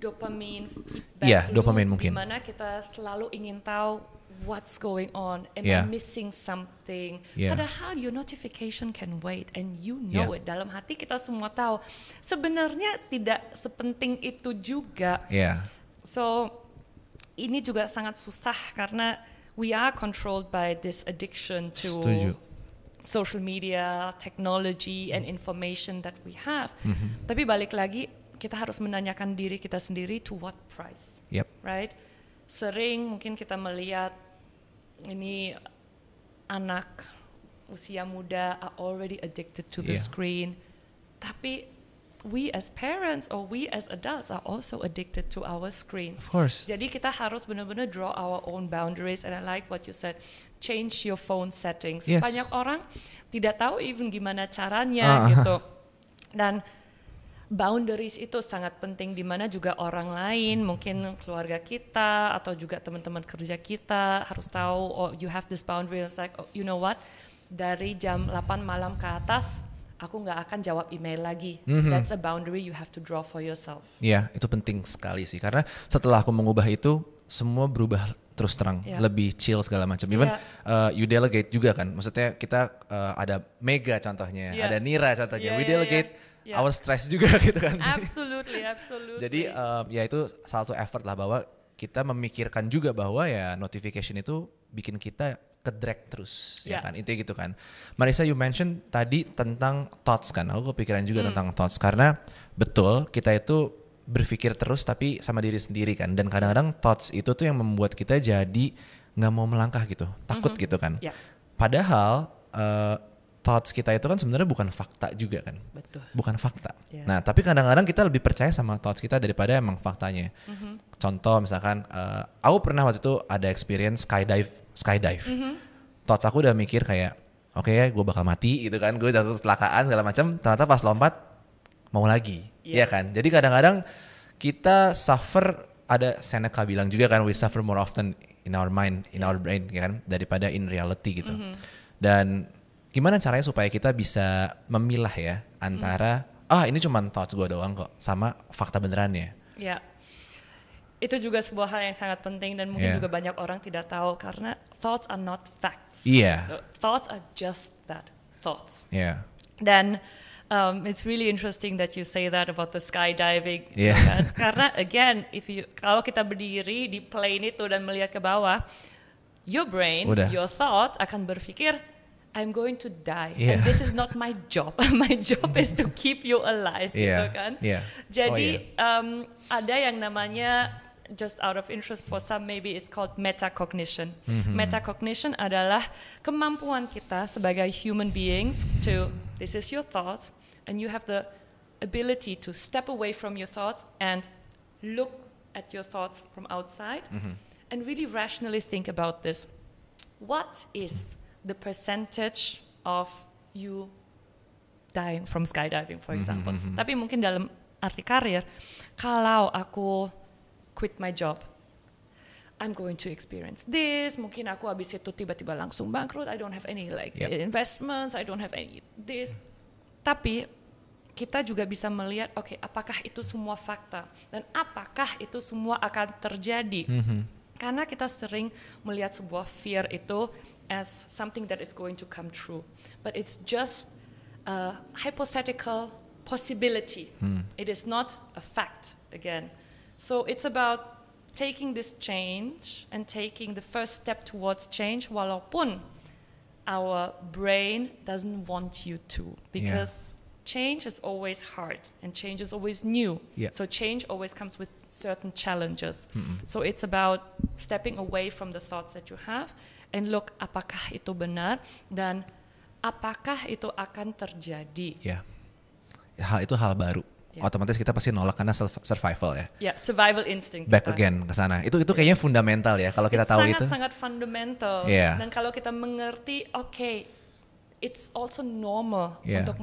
dopamine feedback dopamine mungkin. Dimana kita selalu ingin tahu what's going on, am I missing something? Padahal your notification can wait and you know it. Dalam hati kita semua tahu sebenarnya tidak sepenting itu juga. So ini juga sangat susah karena we are controlled by this addiction to social media, technology, and information that we have. Tapi balik lagi, kita harus menanyakan diri kita sendiri, to what price, right? Sering mungkin kita melihat ini anak usia muda are already addicted to the screen, tapi we as parents or we as adults are also addicted to our screens. Of course. Jadi kita harus benar-benar draw our own boundaries, and I like what you said, change your phone settings. Yes. Banyak orang tidak tahu even gimana caranya gitu. Dan boundaries itu sangat penting, di mana juga orang lain, mungkin keluarga kita atau juga teman-teman kerja kita harus tahu, oh you have this boundary. It's like, oh, you know what, dari jam 8 malam ke atas aku nggak akan jawab email lagi. That's a boundary you have to draw for yourself. Iya, itu penting sekali sih, karena setelah aku mengubah itu semua berubah terus terang, lebih chill segala macam. Even you delegate juga kan, maksudnya kita ada Mega contohnya, ada Nira contohnya, we delegate our stress juga gitu kan. Absolutely. Jadi ya itu salah satu effort lah, bahwa kita memikirkan juga bahwa ya notification itu bikin kita ke-drag terus, ya kan, intinya gitu kan. Marissa, you mention tadi tentang thoughts kan, aku kepikiran juga tentang thoughts, karena betul kita itu berpikir terus tapi sama diri sendiri kan, dan kadang-kadang thoughts itu tuh yang membuat kita jadi nggak mau melangkah gitu, takut gitu kan. Padahal thoughts kita itu kan sebenarnya bukan fakta juga kan. Betul. Bukan fakta. Nah, tapi kadang-kadang kita lebih percaya sama thoughts kita daripada emang faktanya. Contoh misalkan, aku pernah waktu itu ada experience skydive. Thoughts aku udah mikir kayak, oke ya, gue bakal mati gitu kan, gue jatuh kecelakaan segala macam. Ternyata pas lompat mau lagi, ya kan. Jadi kadang-kadang kita suffer, ada Seneca bilang juga kan, we suffer more often in our mind, in our brain, ya kan, daripada in reality gitu. Dan gimana caranya supaya kita bisa memilah ya antara ini cuma thoughts gue doang kok, sama fakta benerannya. Ya, itu juga sebuah hal yang sangat penting, dan mungkin juga banyak orang tidak tahu, karena thoughts are not facts. Thoughts are just that, thoughts. Dan it's really interesting that you say that about the skydiving. Kan? Karena again, kalau kita berdiri di plane itu dan melihat ke bawah, your brain, your thoughts akan berpikir, I'm going to die, and this is not my job. My job is to keep you alive, gitu kan. Jadi ada yang namanya, just out of interest for some, maybe it's called metacognition. Metacognition adalah kemampuan kita sebagai human beings to, this is your thoughts, and you have the ability to step away from your thoughts and look at your thoughts from outside, and really rationally think about this. What is the percentage of you dying from skydiving, for example? Tapi mungkin dalam arti karir, kalau aku quit my job, I'm going to experience this. Mungkin aku habis itu tiba-tiba langsung bangkrut. I don't have any investments. I don't have any this. Tapi kita juga bisa melihat, oke, apakah itu semua fakta dan apakah itu semua akan terjadi? Karena kita sering melihat sebuah fear itu as something that is going to come true, but it's just a hypothetical possibility. It is not a fact again. So it's about taking this change and taking the first step towards change, walaupun our brain doesn't want you to, because change is always hard and change is always new. So change always comes with certain challenges. So it's about stepping away from the thoughts that you have and look, apakah itu benar dan apakah itu akan terjadi. Itu hal baru. Otomatis kita pasti nolak karena survival ya. Survival instinct. Back again ke sana. Itu kayaknya fundamental ya kalau kita tahu itu. Sangat fundamental. Dan kalau kita mengerti, it's also normal untuk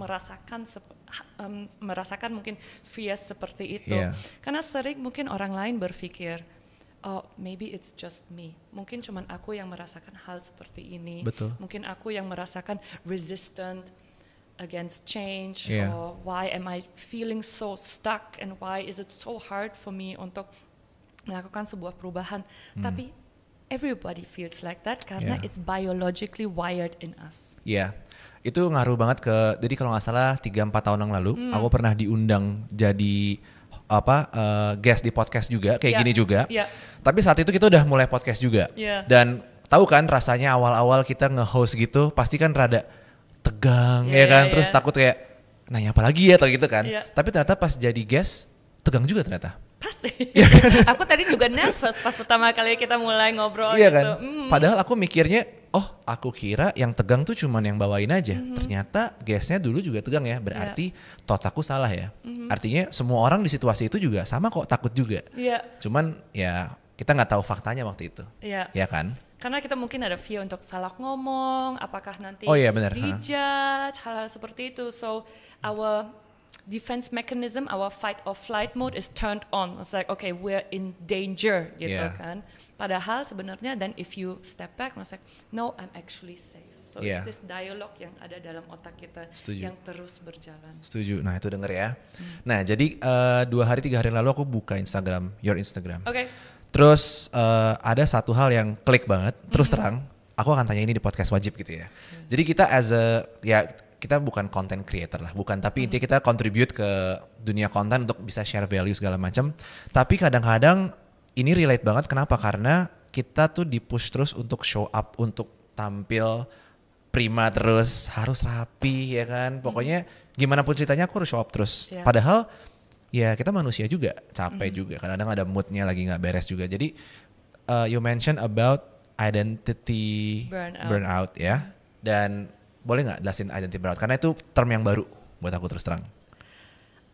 merasakan mungkin fear seperti itu. Karena sering mungkin orang lain berpikir, oh, maybe it's just me. Mungkin cuman aku yang merasakan hal seperti ini. Mungkin aku yang merasakan resistant against change, or why am I feeling so stuck, and why is it so hard for me untuk melakukan sebuah perubahan. Tapi everybody feels like that karena it's biologically wired in us. Itu ngaruh banget ke, jadi kalau nggak salah 3-4 tahun yang lalu aku pernah diundang jadi guest di podcast juga kayak gini juga. Tapi saat itu kita udah mulai podcast juga. Dan tahu kan rasanya awal-awal kita nge-host gitu pasti kan rada tegang ya kan, terus takut kayak nanya apa lagi ya atau gitu kan. Tapi ternyata pas jadi guest tegang juga ternyata. Pasti. Aku tadi juga nervous pas pertama kali kita mulai ngobrol gitu. Kan? Padahal aku mikirnya, aku kira yang tegang tuh cuman yang bawain aja. Ternyata guestnya dulu juga tegang ya. Berarti thoughts aku salah ya. Artinya semua orang di situasi itu juga sama kok, takut juga. Cuman ya kita nggak tahu faktanya waktu itu. Ya kan? Karena kita mungkin ada fear untuk salah ngomong, apakah nanti dijudge, hal-hal seperti itu. So our defense mechanism, our fight or flight mode is turned on. It's like, okay, we're in danger gitu kan. Padahal sebenarnya then if you step back, it's like, no, I'm actually safe. So it's this dialogue yang ada dalam otak kita yang terus berjalan. Setuju. Nah itu denger ya. Nah jadi 2-3 hari lalu aku buka Instagram, your Instagram. Terus ada satu hal yang klik banget, terus terang, aku akan tanya ini di podcast wajib gitu ya. Jadi kita kita bukan content creator lah, tapi intinya kita contribute ke dunia konten untuk bisa share value segala macam. Tapi kadang-kadang ini relate banget, kenapa? Karena kita tuh di-push terus untuk show up, untuk tampil prima terus, harus rapi ya kan. Pokoknya gimana pun ceritanya aku harus show up terus. Padahal ya kita manusia juga, capek juga. Kadang-kadang ada moodnya lagi nggak beres juga. Jadi you mention about identity burnout ya. Dan boleh nggak jelasin identity burnout? Karena itu term yang baru buat aku terus terang.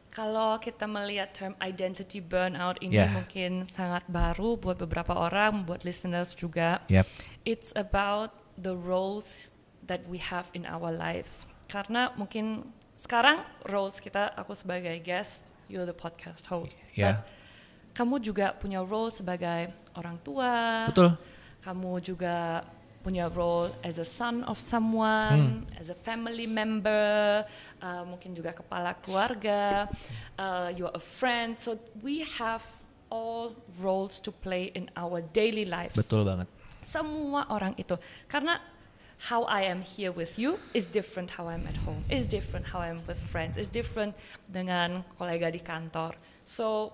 Kalau kita melihat term identity burnout ini mungkin sangat baru buat beberapa orang, buat listeners juga. It's about the roles that we have in our lives. Karena mungkin sekarang roles kita, aku sebagai guest, you're the podcast host. But kamu juga punya role sebagai orang tua. Betul. Kamu juga punya role as a son of someone, as a family member, mungkin juga kepala keluarga, you're a friend. So we have all roles to play in our daily lives. Betul banget. Semua orang itu. Karena how I am here with you is different how I'm at home, is different how I'm with friends, is different dengan kolega di kantor. So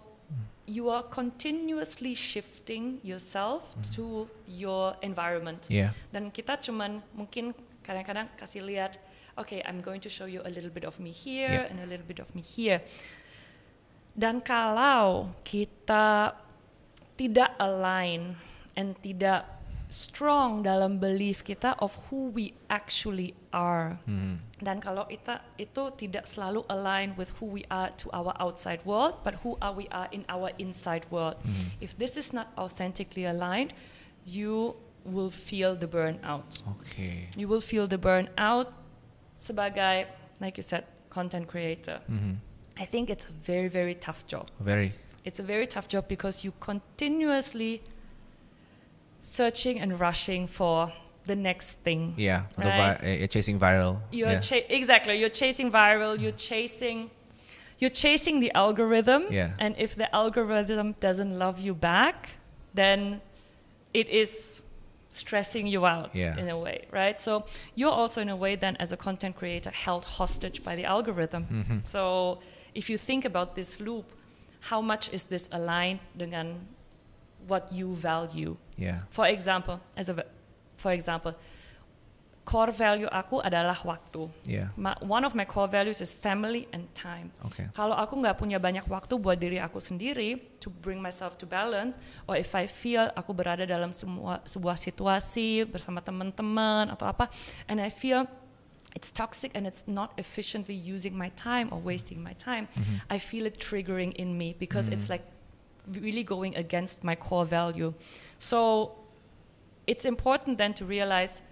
you are continuously shifting yourself to your environment. Dan kita cuman mungkin kadang-kadang kasih lihat, okay, I'm going to show you a little bit of me here and a little bit of me here. Dan kalau kita tidak align and tidak strong dalam belief kita of who we actually are. Dan kalau itu tidak selalu align with who we are to our outside world, but who we are in our inside world. If this is not authentically aligned, you will feel the burnout. You will feel the burnout sebagai, like you said, content creator. I think it's a very, very tough job. It's a very tough job because you continuously searching and rushing for the next thing. Right? You're chasing viral. Exactly. You're chasing viral. You're chasing the algorithm. And if the algorithm doesn't love you back, then it is stressing you out in a way, right? So you're also in a way then as a content creator held hostage by the algorithm. So if you think about this loop, how much is this aligned dengan what you value? For example, core value aku adalah waktu. One of my core values is family and time. Kalau aku nggak punya banyak waktu buat diri aku sendiri to bring myself to balance, or if I feel aku berada dalam sebuah situasi bersama teman-teman atau apa, and I feel it's toxic and it's not efficiently using my time or wasting my time, I feel it triggering in me because it's like really going against my core value. So it's important then to realize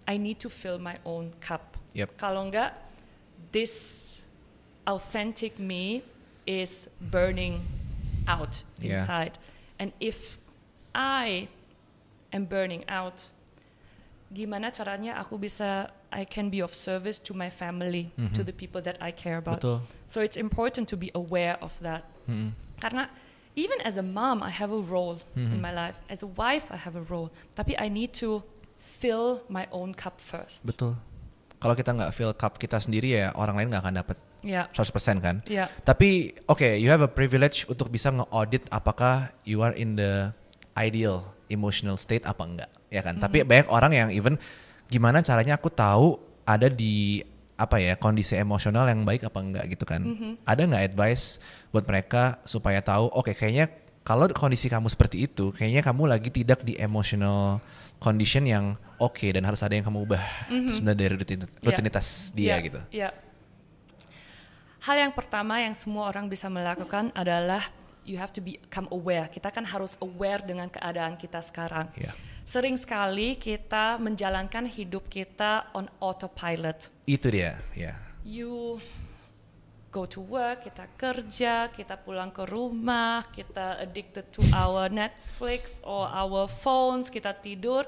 I need to fill my own cup. Kalau enggak, this authentic me is burning out inside. And if I am burning out, gimana caranya I can be of service to my family, to the people that I care about. So it's important to be aware of that. Karena even as a mom, I have a role in my life. As a wife, I have a role. Tapi I need to fill my own cup first. Betul. Kalau kita nggak fill cup kita sendiri ya orang lain nggak akan dapat 100% kan. Tapi you have a privilege untuk bisa nge-audit apakah you are in the ideal emotional state apa enggak, ya kan. Tapi banyak orang yang even gimana caranya aku tahu ada di kondisi emosional yang baik apa enggak gitu kan. Ada nggak advice buat mereka supaya tahu kayaknya kalau kondisi kamu seperti itu, kayaknya kamu lagi tidak di emotional condition yang dan harus ada yang kamu ubah sebenarnya dari rutinitas dia gitu. Hal yang pertama yang semua orang bisa melakukan adalah you have to become aware. Kita kan harus aware dengan keadaan kita sekarang. Sering sekali kita menjalankan hidup kita on autopilot. Itu dia, You go to work, kita kerja, kita pulang ke rumah, kita addicted to our Netflix or our phones, kita tidur,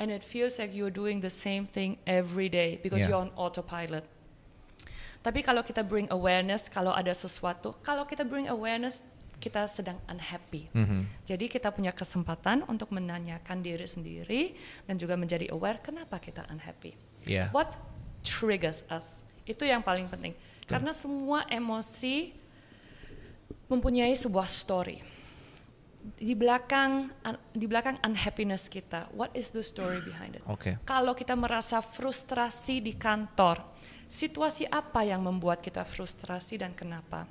and it feels like you're doing the same thing every day because you're on autopilot. Tapi kalau kita bring awareness, kalau ada sesuatu, kita sedang unhappy. Jadi kita punya kesempatan untuk menanyakan diri sendiri dan juga menjadi aware kenapa kita unhappy. What triggers us? Itu yang paling penting. Karena semua emosi mempunyai sebuah story. Di belakang unhappiness kita, what is the story behind it? Kalau kita merasa frustrasi di kantor, situasi apa yang membuat kita frustrasi dan kenapa?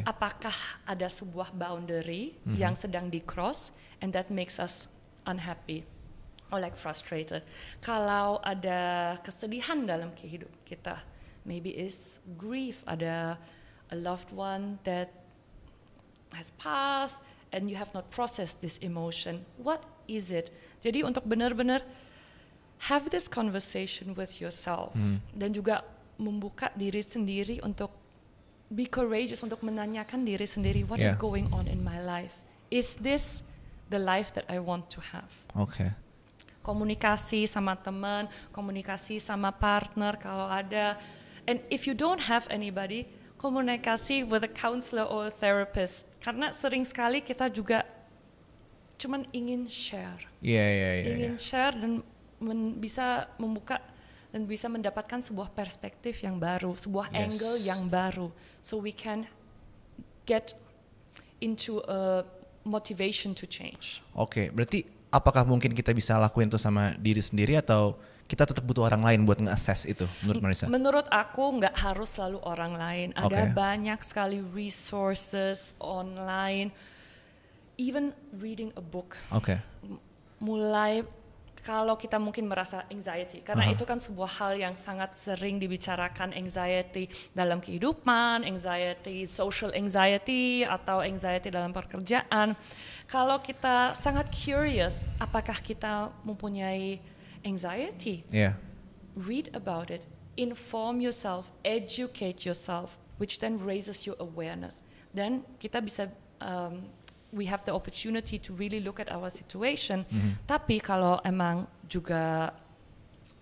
Apakah ada sebuah boundary yang sedang di-cross and that makes us unhappy or like frustrated? Kalau ada kesedihan dalam kehidupan kita, maybe is grief, ada a loved one that has passed and you have not processed this emotion. What is it? Jadi untuk benar-benar have this conversation with yourself dan juga membuka diri sendiri untuk be courageous, untuk menanyakan diri sendiri what is going on in my life. Is this the life that I want to have? Komunikasi sama teman, komunikasi sama partner kalau ada. And if you don't have anybody, komunikasi with a counselor or a therapist. Karena sering sekali kita juga cuman ingin share. Ingin share dan bisa membuka dan bisa mendapatkan sebuah perspektif yang baru, sebuah angle yang baru, so we can get into a motivation to change. Berarti apakah mungkin kita bisa lakuin itu sama diri sendiri atau kita tetap butuh orang lain buat nge-assess itu menurut Marissa? Menurut aku nggak harus selalu orang lain. Ada banyak sekali resources online, even reading a book. Mulai kalau kita mungkin merasa anxiety, karena itu kan sebuah hal yang sangat sering dibicarakan, anxiety dalam kehidupan, anxiety, social anxiety, atau anxiety dalam pekerjaan. Kalau kita sangat curious, apakah kita mempunyai anxiety? Read about it, inform yourself, educate yourself, which then raises your awareness. Dan kita bisa we have the opportunity to really look at our situation. Tapi kalau emang juga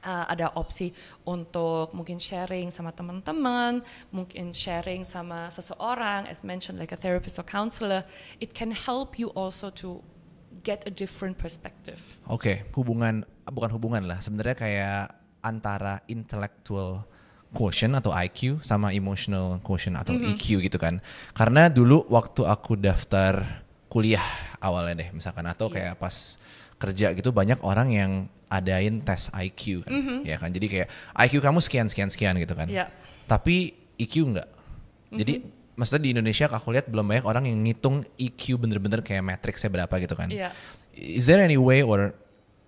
ada opsi untuk mungkin sharing sama teman-teman, mungkin sharing sama seseorang, as mentioned like a therapist or counselor, it can help you also to get a different perspective. Bukan hubungan lah, sebenarnya kayak antara intellectual quotient atau IQ sama emotional quotient atau EQ gitu kan. Karena dulu waktu aku daftar kuliah awalnya deh misalkan atau kayak pas kerja gitu banyak orang yang adain tes IQ kan, ya kan. Jadi kayak IQ kamu sekian gitu kan. Tapi EQ enggak. Jadi maksudnya di Indonesia aku lihat belum banyak orang yang ngitung EQ bener-bener kayak matriksnya berapa gitu kan. Is there any way or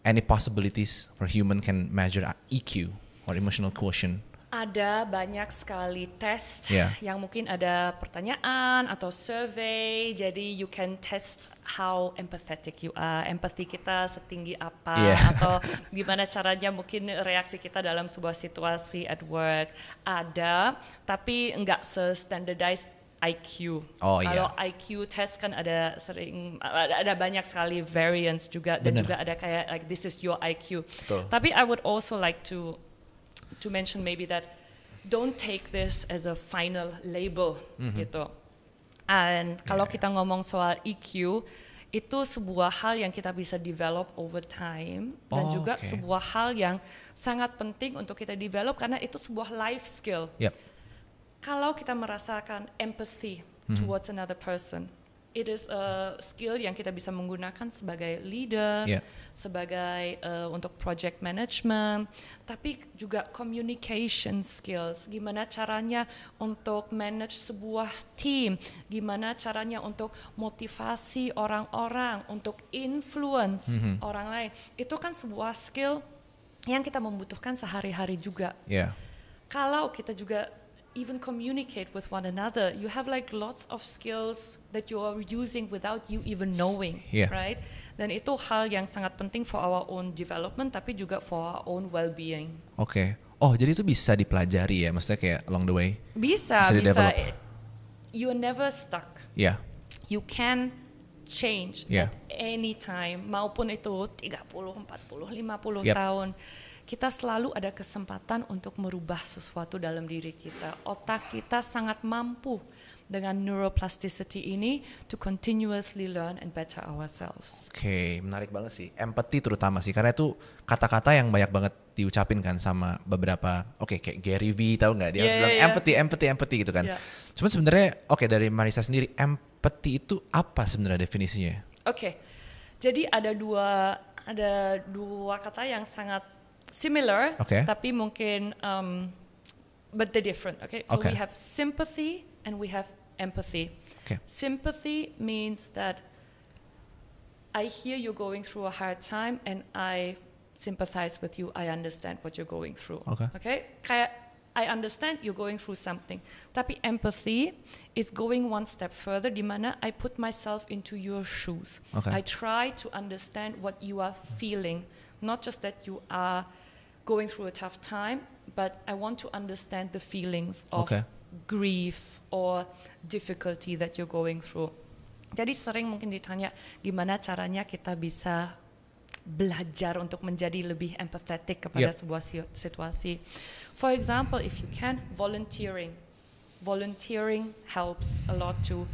any possibilities for human can measure EQ or emotional quotient? Ada banyak sekali tes yang mungkin ada pertanyaan atau survei, jadi you can test how empathetic you are, empathy kita setinggi apa, atau gimana caranya mungkin reaksi kita dalam sebuah situasi at work. Ada, tapi enggak se-standardized IQ. Kalau IQ test kan ada banyak sekali variants juga, dan juga ada kayak like this is your IQ. Tapi I would also like to mention maybe that don't take this as a final label gitu. And kalau kita ngomong soal EQ, itu sebuah hal yang kita bisa develop over time dan juga sebuah hal yang sangat penting untuk kita develop karena itu sebuah life skill. kalau kita merasakan empathy towards another person, it is a skill yang kita bisa menggunakan sebagai leader, sebagai untuk project management, tapi juga communication skills. Gimana caranya untuk manage sebuah team, gimana caranya untuk motivasi orang-orang, untuk influence orang lain. Itu kan sebuah skill yang kita membutuhkan sehari-hari juga. Kalau kita juga even communicate with one another, you have like lots of skills that you are using without you even knowing, right? Dan itu hal yang sangat penting for our own development, tapi juga for our own well-being. Oh, jadi itu bisa dipelajari ya, maksudnya kayak along the way? Bisa. You are never stuck. You can change at any time, maupun itu 30, 40, 50 tahun. Kita selalu ada kesempatan untuk merubah sesuatu dalam diri kita. Otak kita sangat mampu dengan neuroplasticity ini to continuously learn and better ourselves. Menarik banget sih. Empathy terutama sih, karena itu kata-kata yang banyak banget diucapin kan sama beberapa, kayak Gary V, tahu nggak? Dia bilang empathy gitu kan. Cuman sebenarnya, dari Marissa sendiri, empathy itu apa sebenarnya definisinya? Jadi ada dua kata yang sangat similar, tapi mungkin but they're different. So we have sympathy and we have empathy. Sympathy means that I hear you're going through a hard time and I sympathize with you. I understand what you're going through. Kayak I understand you're going through something. Tapi empathy is going one step further, di mana I put myself into your shoes. I try to understand what you are feeling. Not just that you are going through a tough time, but I want to understand the feelings of grief or difficulty that you're going through. Jadi sering mungkin ditanya, gimana caranya kita bisa belajar untuk menjadi lebih empathetic kepada sebuah situasi. For example, if you can, volunteering. Volunteering helps a lot to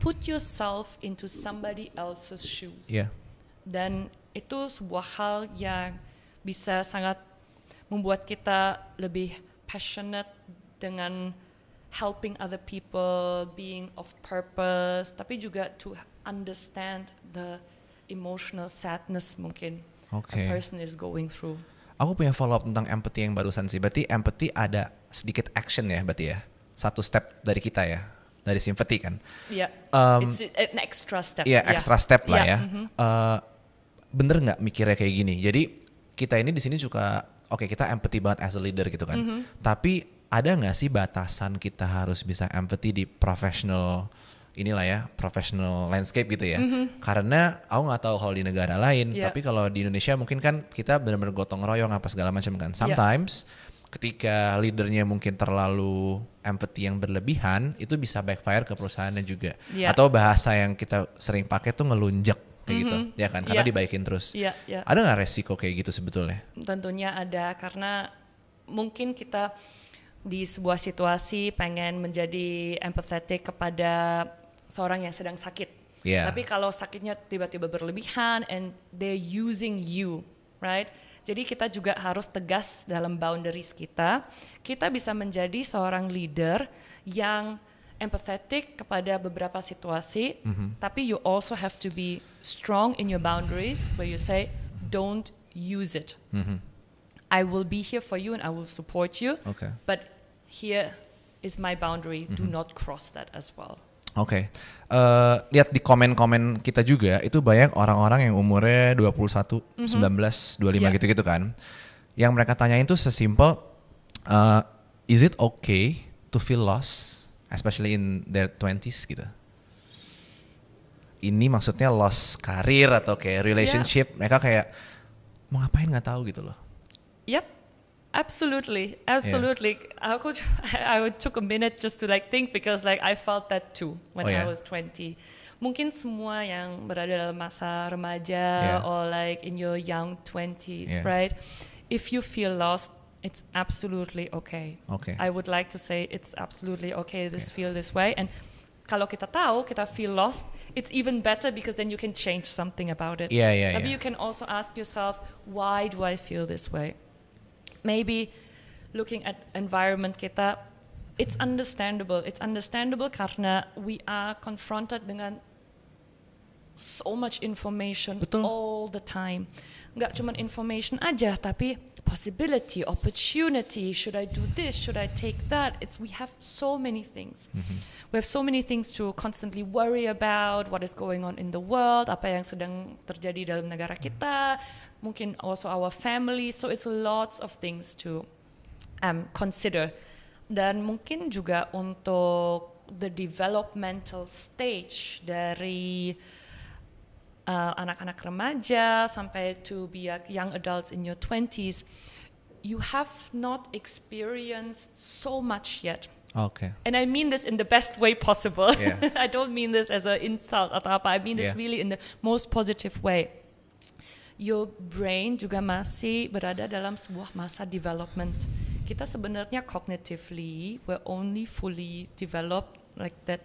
put yourself into somebody else's shoes. Dan itu sebuah hal yang bisa sangat membuat kita lebih passionate dengan helping other people, being of purpose, tapi juga to understand the emotional sadness mungkin a person is going through. Aku punya follow up tentang empathy yang barusan sih. Berarti empathy ada sedikit action ya, berarti ya. Satu step dari kita ya, dari sympathy kan. It's an extra step. Extra step lah ya. Bener nggak mikirnya kayak gini? Jadi kita ini di sini suka, kita empathy banget as a leader gitu kan. Tapi ada nggak sih batasan kita harus bisa empathy di professional landscape gitu ya? Karena aku nggak tahu kalau di negara lain, tapi kalau di Indonesia mungkin kan kita benar-benar gotong royong apa segala macam kan. Sometimes ketika leadernya mungkin terlalu empathy yang berlebihan, itu bisa backfire ke perusahaannya juga. Atau bahasa yang kita sering pakai tuh ngelunjak. Kayak gitu, ya kan? Karena dibaikin terus. Ada nggak resiko kayak gitu sebetulnya? Tentunya ada, karena mungkin kita di sebuah situasi pengen menjadi empathetic kepada seorang yang sedang sakit. Tapi kalau sakitnya tiba-tiba berlebihan and they're using you, right? Jadi kita juga harus tegas dalam boundaries kita. Kita bisa menjadi seorang leader yang empathetic kepada beberapa situasi, tapi you also have to be strong in your boundaries where you say, don't use it. I will be here for you and I will support you, but here is my boundary, do not cross that as well. Lihat di komen-komen kita juga, itu banyak orang-orang yang umurnya 21, 19, 25 gitu-gitu kan. Yang mereka tanyain tuh sesimpel, is it okay to feel lost? Especially in their 20s gitu. Ini maksudnya lost karir atau kayak relationship. Mereka kayak mau ngapain nggak tahu gitu loh. Absolutely. I took a minute just to think because I felt that too when I was 20. Mungkin semua yang berada dalam masa remaja or in your young 20s, right? If you feel lost, it's absolutely okay. I would like to say it's absolutely okay feel this way. And kalau kita tahu kita feel lost, it's even better because then you can change something about it. Tapi you can also ask yourself, why do I feel this way? Maybe looking at environment kita, It's understandable. It's understandable karena we are confronted dengan so much information all the time. Nggak cuma information aja, tapi possibility, opportunity. Should I do this? Should I take that? We have so many things. We have so many things to constantly worry about. What is going on in the world? Apa yang sedang terjadi dalam negara kita? Mungkin also our family. So it's lots of things to consider. Dan mungkin juga untuk the developmental stage dari anak-anak remaja sampai to be young adults in your 20s, you have not experienced so much yet. Okay. And I mean this in the best way possible. Yeah. I don't mean this as an insult atau apa. I mean this really in the most positive way. Your brain juga masih berada dalam sebuah masa development. Kita sebenarnya cognitively, we're only fully developed like that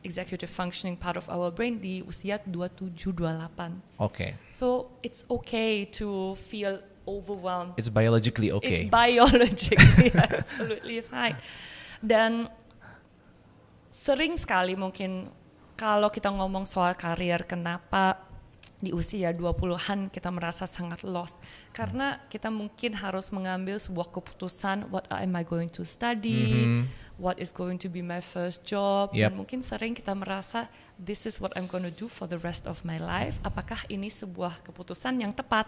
executive functioning part of our brain di usia 27-28. Okay. So it's okay to feel overwhelmed. It's biologically okay. It's biologically absolutely fine. Dan sering sekali mungkin kalau kita ngomong soal karir, kenapa di usia 20-an kita merasa sangat lost karena kita mungkin harus mengambil sebuah keputusan, what am I going to study, what is going to be my first job, dan mungkin sering kita merasa this is what I'm going to do for the rest of my life. Apakah ini sebuah keputusan yang tepat?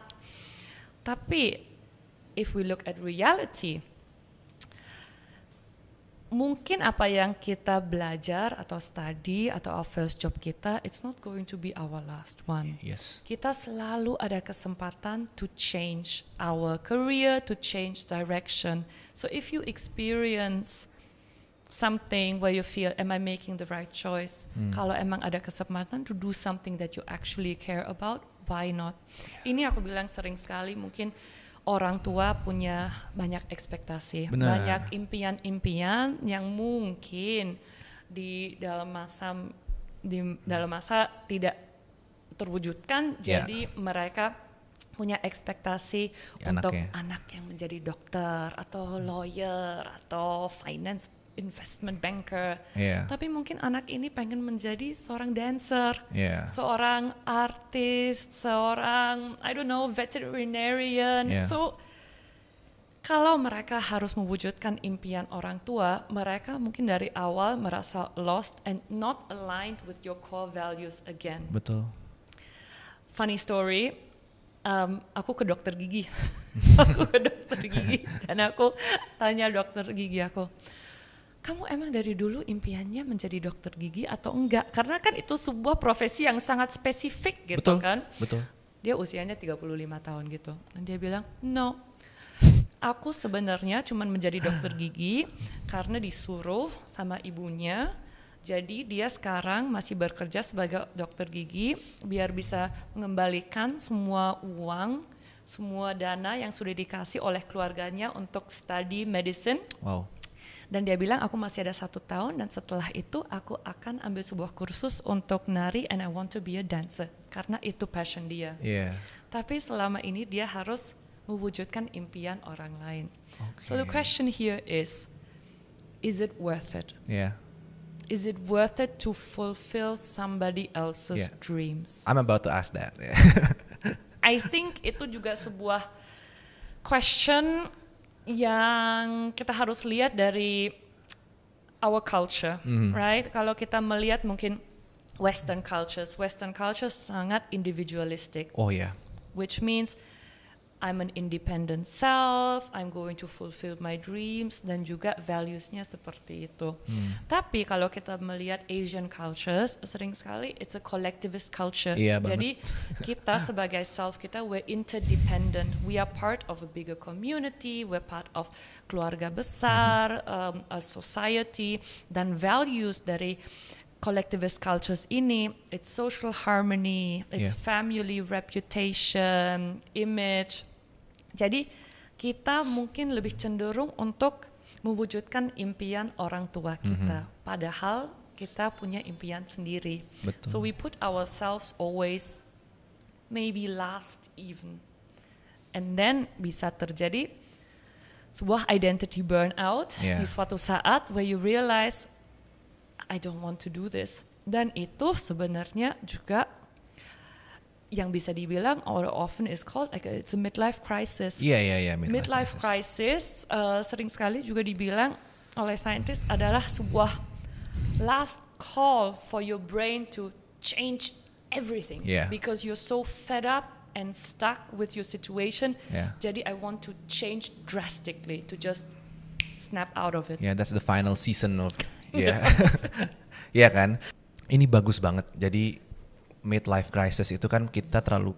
Tapi if we look at reality, mungkin apa yang kita belajar atau study atau our first job kita, it's not going to be our last one. Yes. Kita selalu ada kesempatan to change our career, to change direction. So if you experience something where you feel, am I making the right choice? Kalau emang ada kesempatan to do something that you actually care about, why not? Ini aku bilang sering sekali mungkin orang tua punya banyak ekspektasi, banyak impian-impian yang mungkin di dalam masa tidak terwujudkan. Jadi mereka punya ekspektasi untuk anak yang menjadi dokter atau lawyer atau finance investment banker. Tapi mungkin anak ini pengen menjadi seorang dancer, seorang artis, seorang veterinarian. So kalau mereka harus mewujudkan impian orang tua, mereka mungkin dari awal merasa lost and not aligned with your core values again. Betul. Funny story, aku ke dokter gigi. Dan aku tanya dokter gigi aku, kamu emang dari dulu impiannya menjadi dokter gigi atau enggak? Karena kan itu sebuah profesi yang sangat spesifik gitu. Kan. Betul. Dia usianya 35 tahun gitu. Dan dia bilang, no, aku sebenarnya cuma menjadi dokter gigi karena disuruh sama ibunya. Jadi dia sekarang masih bekerja sebagai dokter gigi biar bisa mengembalikan semua uang, semua dana yang sudah dikasih oleh keluarganya untuk study medicine. Wow. Dan dia bilang aku masih ada 1 tahun dan setelah itu aku akan ambil sebuah kursus untuk nari and I want to be a dancer karena itu passion dia. Tapi selama ini dia harus mewujudkan impian orang lain. So the question here is it worth it? Is it worth it to fulfill somebody else's dreams? I'm about to ask that. I think itu juga sebuah question yang kita harus lihat dari our culture, right? Kalau kita melihat mungkin Western cultures sangat individualistic. Which means I'm an independent self, I'm going to fulfill my dreams, dan juga values-nya seperti itu. Tapi kalau kita melihat Asian cultures, sering sekali it's a collectivist culture. Jadi kita sebagai self kita, we're interdependent. We are part of a bigger community, we're part of keluarga besar, a society, dan values dari collectivist cultures ini, it's social harmony, it's family reputation, image. Jadi kita mungkin lebih cenderung untuk mewujudkan impian orang tua kita, padahal kita punya impian sendiri. So we put ourselves always maybe last even, and then bisa terjadi sebuah identity burnout di suatu saat where you realize I don't want to do this. Dan itu sebenarnya juga yang bisa dibilang or often is called like it's a midlife crisis. Iya. Midlife crisis sering sekali juga dibilang oleh scientist adalah sebuah last call for your brain to change everything because you're so fed up and stuck with your situation. Jadi I want to change drastically to just snap out of it. Yeah, that's the final season of Iya kan? Ini bagus banget. Jadi midlife crisis itu kan kita terlalu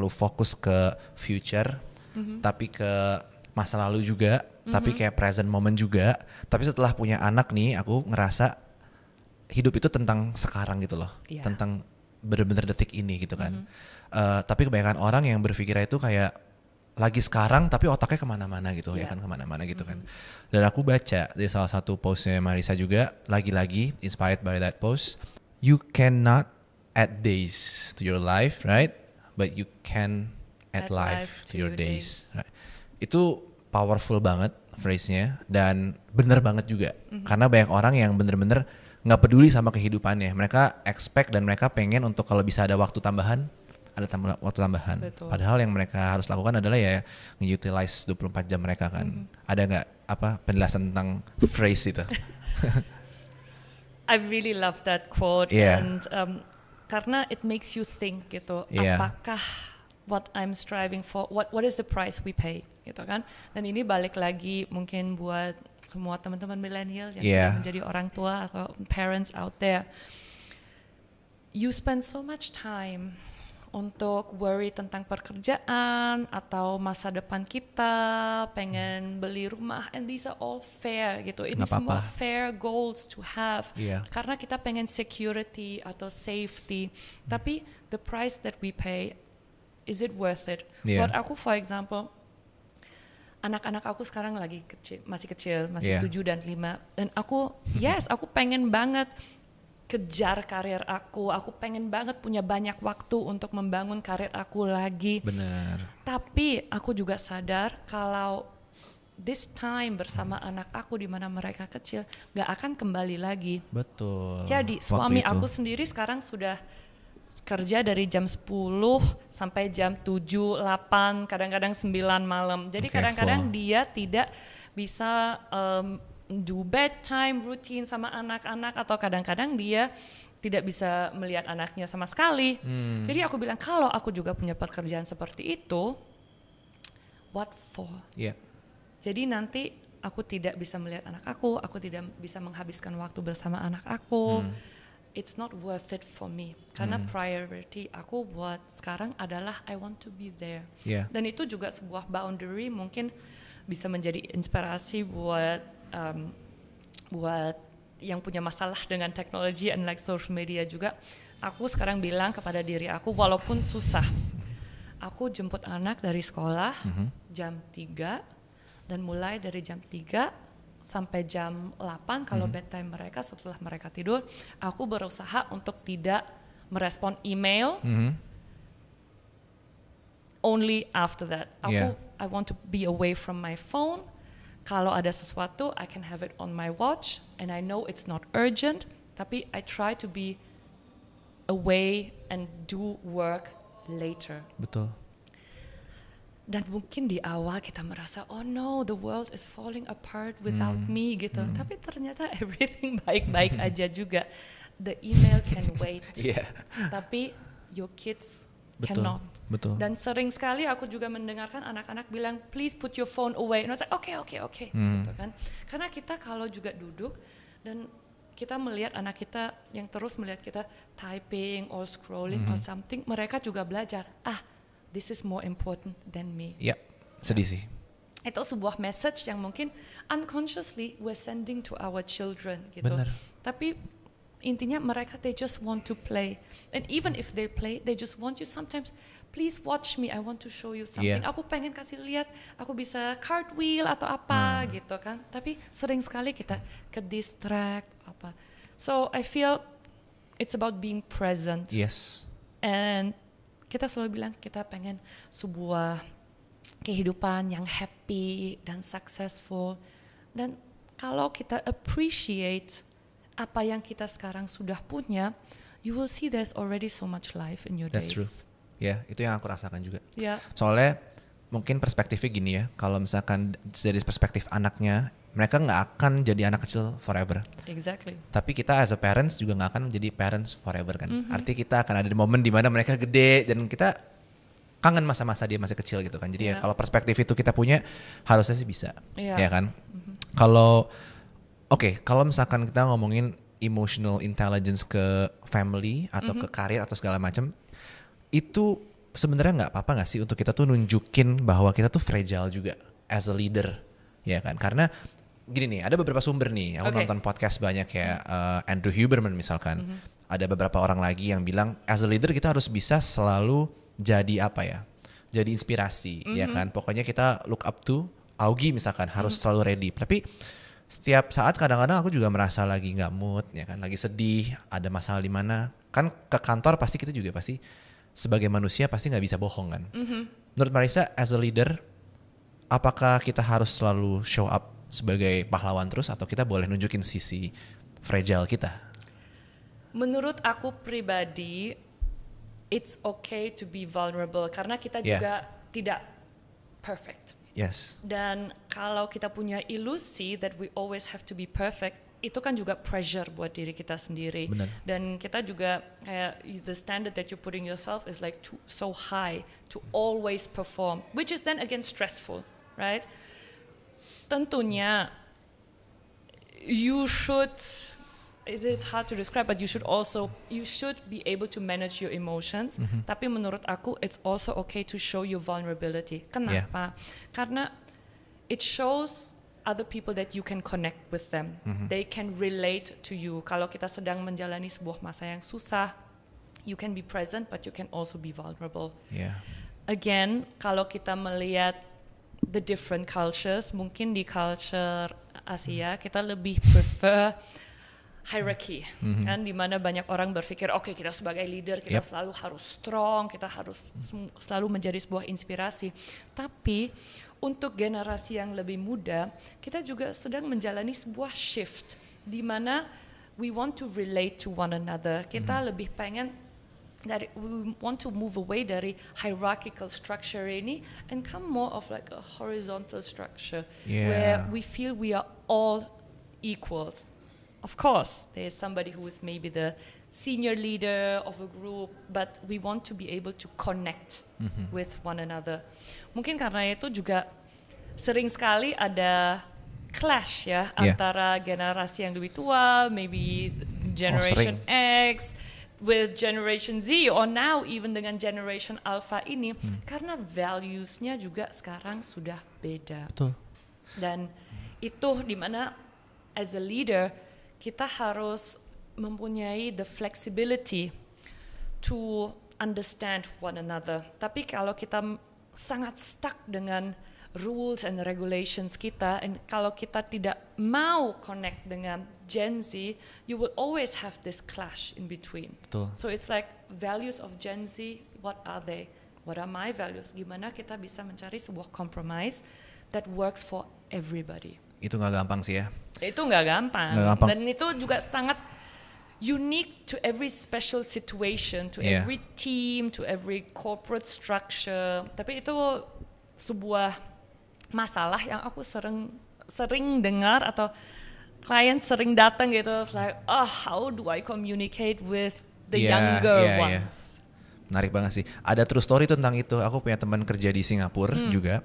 fokus ke future, tapi ke masa lalu juga, tapi kayak present moment juga. Tapi setelah punya anak nih, aku ngerasa hidup itu tentang sekarang gitu loh, tentang bener-bener detik ini gitu kan. Tapi kebanyakan orang yang berpikir itu kayak lagi sekarang, tapi otaknya kemana-mana gitu ya kan, kemana-mana gitu kan. Dan aku baca di salah satu postnya Marisa juga, lagi-lagi inspired by that post, you cannot add days to your life, right? But you can add life to your days. Right? Itu powerful banget phrase-nya dan bener banget juga. Karena banyak orang yang bener-bener nggak peduli sama kehidupannya. Mereka expect dan mereka pengen untuk kalau bisa ada waktu tambahan, waktu tambahan. Betul. Padahal yang mereka harus lakukan adalah ya nge-utilize 24 jam mereka kan. Ada nggak penjelasan tentang phrase itu? I really love that quote and karena it makes you think gitu, apakah what I'm striving for, what is the price we pay gitu kan. Dan ini balik lagi mungkin buat semua teman-teman milenial yang sudah menjadi orang tua atau parents out there. You spend so much time untuk worry tentang pekerjaan atau masa depan kita, pengen beli rumah, and these are all fair gitu. Ini semua fair goals to have. Karena kita pengen security atau safety. Tapi the price that we pay, is it worth it? Buat aku, for example, anak-anak aku sekarang lagi masih kecil, masih 7 dan 5. Dan aku, aku pengen banget kejar karir aku pengen banget punya banyak waktu untuk membangun karir aku lagi. Benar. Tapi aku juga sadar kalau this time bersama anak aku di mana mereka kecil gak akan kembali lagi. Betul. Jadi suami aku sendiri sekarang sudah kerja dari jam 10 sampai jam 7, 8, kadang-kadang 9 malam. Jadi kadang-kadang dia tidak bisa do bedtime routine sama anak-anak atau kadang-kadang dia tidak bisa melihat anaknya sama sekali. Jadi aku bilang kalau aku juga punya pekerjaan seperti itu, what for? Jadi nanti aku tidak bisa melihat anak aku tidak bisa menghabiskan waktu bersama anak aku. It's not worth it for me. Karena priority aku buat sekarang adalah I want to be there. Dan itu juga sebuah boundary mungkin bisa menjadi inspirasi buat yang punya masalah dengan teknologi and like social media juga. Aku sekarang bilang kepada diri aku, walaupun susah, aku jemput anak dari sekolah jam 3 dan mulai dari jam 3 sampai jam 8 kalau bedtime mereka, setelah mereka tidur, aku berusaha untuk tidak merespon email. Only after that. I want to be away from my phone. Kalau ada sesuatu, I can have it on my watch, and I know it's not urgent, tapi I try to be away and do work later. Betul. Dan mungkin di awal kita merasa, oh no, the world is falling apart without me gitu. Tapi ternyata everything baik-baik aja juga. The email can wait. Tapi your kids cannot. Betul. Dan sering sekali aku juga mendengarkan anak-anak bilang, please put your phone away. And I was like, okay. Gitu kan. Karena kita kalau juga duduk dan kita melihat anak kita yang terus melihat kita typing or scrolling or something, mereka juga belajar, this is more important than me. Sedih sih. Itu sebuah message yang mungkin unconsciously we're sending to our children gitu. Bener. Tapi intinya mereka they just want to play, and even if they play they just want you sometimes, please watch me, I want to show you something. Aku pengen kasih lihat aku bisa cartwheel atau apa gitu kan. Tapi sering sekali kita ke distract apa. So I feel it's about being present. Yes. And kita selalu bilang kita pengen sebuah kehidupan yang happy dan successful. Dan kalau kita appreciate apa yang kita sekarang sudah punya, you will see there's already so much life in your days. That's true. Ya, itu yang aku rasakan juga. Yeah. Soalnya mungkin perspektifnya gini ya, kalau misalkan dari perspektif anaknya, mereka nggak akan jadi anak kecil forever. Exactly. Tapi kita as a parents juga nggak akan jadi parents forever kan. Artinya kita akan ada di momen dimana mereka gede dan kita kangen masa-masa dia masih kecil gitu kan. Jadi ya kalau perspektif itu kita punya, harusnya sih bisa, ya kan. Kalau kalau misalkan kita ngomongin emotional intelligence ke family atau ke karir atau segala macam, itu sebenarnya nggak apa-apa nggak sih untuk kita tuh nunjukin bahwa kita tuh fragile juga as a leader, ya kan? Karena gini nih, ada beberapa sumber nih, aku nonton podcast banyak ya, Andrew Huberman misalkan, ada beberapa orang lagi yang bilang as a leader kita harus bisa selalu jadi apa ya? Jadi inspirasi, ya kan? Pokoknya kita look up to Augie misalkan, harus selalu ready. Tapi setiap saat kadang-kadang aku juga merasa lagi nggak mood, ya kan? Lagi sedih, ada masalah di mana? Kan ke kantor pasti kita juga pasti sebagai manusia pasti nggak bisa bohong kan. Menurut Marissa, as a leader, apakah kita harus selalu show up sebagai pahlawan terus atau kita boleh nunjukin sisi fragile kita? Menurut aku pribadi, it's okay to be vulnerable karena kita juga tidak perfect. Yes. Dan kalau kita punya ilusi that we always have to be perfect, itu kan juga pressure buat diri kita sendiri. Benar. Dan kita juga kayak the standard that you putting yourself is like so high to always perform, which is then again stressful, right? Tentunya you should, it's hard to describe, but you should be able to manage your emotions. Tapi menurut aku it's also okay to show your vulnerability. Kenapa? Karena it shows other people that you can connect with them. They can relate to you. Kalau kita sedang menjalani sebuah masa yang susah, you can be present but you can also be vulnerable. Again, kalau kita melihat the different cultures, mungkin di culture Asia kita lebih prefer hierarchy, kan, dimana banyak orang berpikir oke, kita sebagai leader kita selalu harus strong, kita harus selalu menjadi sebuah inspirasi. Tapi untuk generasi yang lebih muda, kita juga sedang menjalani sebuah shift di mana we want to relate to one another. Kita lebih pengen we want to move away dari hierarchical structure ini and come more of like a horizontal structure where we feel we are all equals. Of course, there's somebody who is maybe the senior leader of a group, but we want to be able to connect with one another. Mungkin karena itu juga sering sekali ada clash ya antara generasi yang lebih tua, maybe Generation X with Generation Z, or now even dengan Generation Alpha ini, karena values-nya juga sekarang sudah beda. Betul. Dan itu dimana as a leader kita harus mempunyai the flexibility to understand one another. Tapi kalau kita sangat stuck dengan rules and regulations kita, and kalau kita tidak mau connect dengan Gen Z, you will always have this clash in between. Betul. So it's like values of Gen Z, what are they? What are my values? Gimana kita bisa mencari sebuah compromise that works for everybody. Itu nggak gampang sih ya. Itu nggak gampang. Dan itu juga sangat unique to every special situation, to every team, to every corporate structure. Tapi itu sebuah masalah yang aku sering dengar atau klien sering datang gitu, like, how do I communicate with the younger ones? Menarik banget sih. Ada true story tentang itu. Aku punya teman kerja di Singapura juga.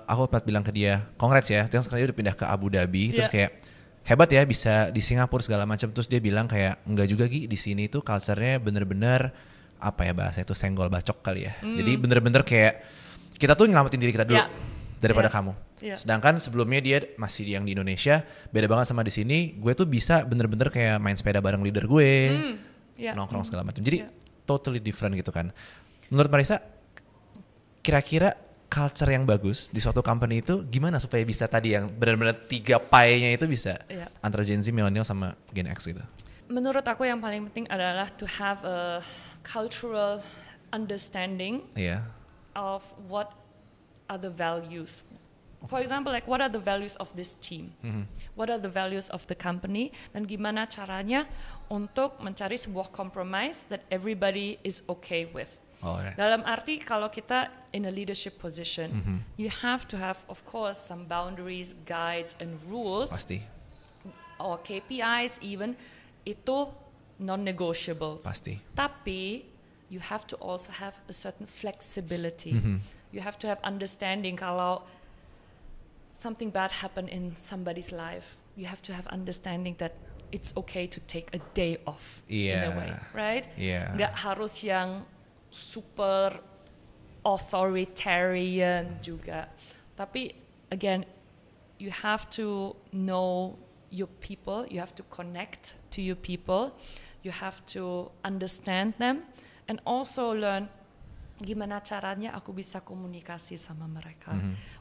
Aku sempat bilang ke dia, congrats ya, terus sekarang dia udah pindah ke Abu Dhabi. Terus kayak hebat ya bisa di Singapura segala macam. Terus dia bilang kayak enggak juga Gi, di sini tuh culture-nya bener-bener apa ya bahasa itu, senggol bacok kali ya. Jadi bener-bener kayak kita tuh nyelamatin diri kita dulu daripada kamu. Sedangkan sebelumnya dia masih yang di Indonesia, beda banget sama di sini. Gue tuh bisa bener-bener kayak main sepeda bareng leader gue, nongkrong segala macam. Jadi totally different gitu kan. Menurut Marissa, kira-kira culture yang bagus di suatu company itu gimana supaya bisa tadi yang benar-benar 3 pie-nya itu bisa antara Gen Z, Millennial sama Gen X gitu? Menurut aku yang paling penting adalah to have a cultural understanding of what are the values? For example, like what are the values of this team? What are the values of the company? Dan gimana caranya untuk mencari sebuah compromise that everybody is okay with? Dalam arti kalau kita in a leadership position, you have to have, of course, some boundaries, guides, and rules. Pasti. Or KPIs even, itu non-negotiables. Pasti. Tapi you have to also have a certain flexibility. You have to have understanding kalau something bad happened in somebody's life. You have to have understanding that it's okay to take a day off in a way, right? Nggak harus yang super authoritarian juga. Tapi again, you have to know your people, you have to connect to your people, you have to understand them, and also learn gimana caranya aku bisa komunikasi sama mereka.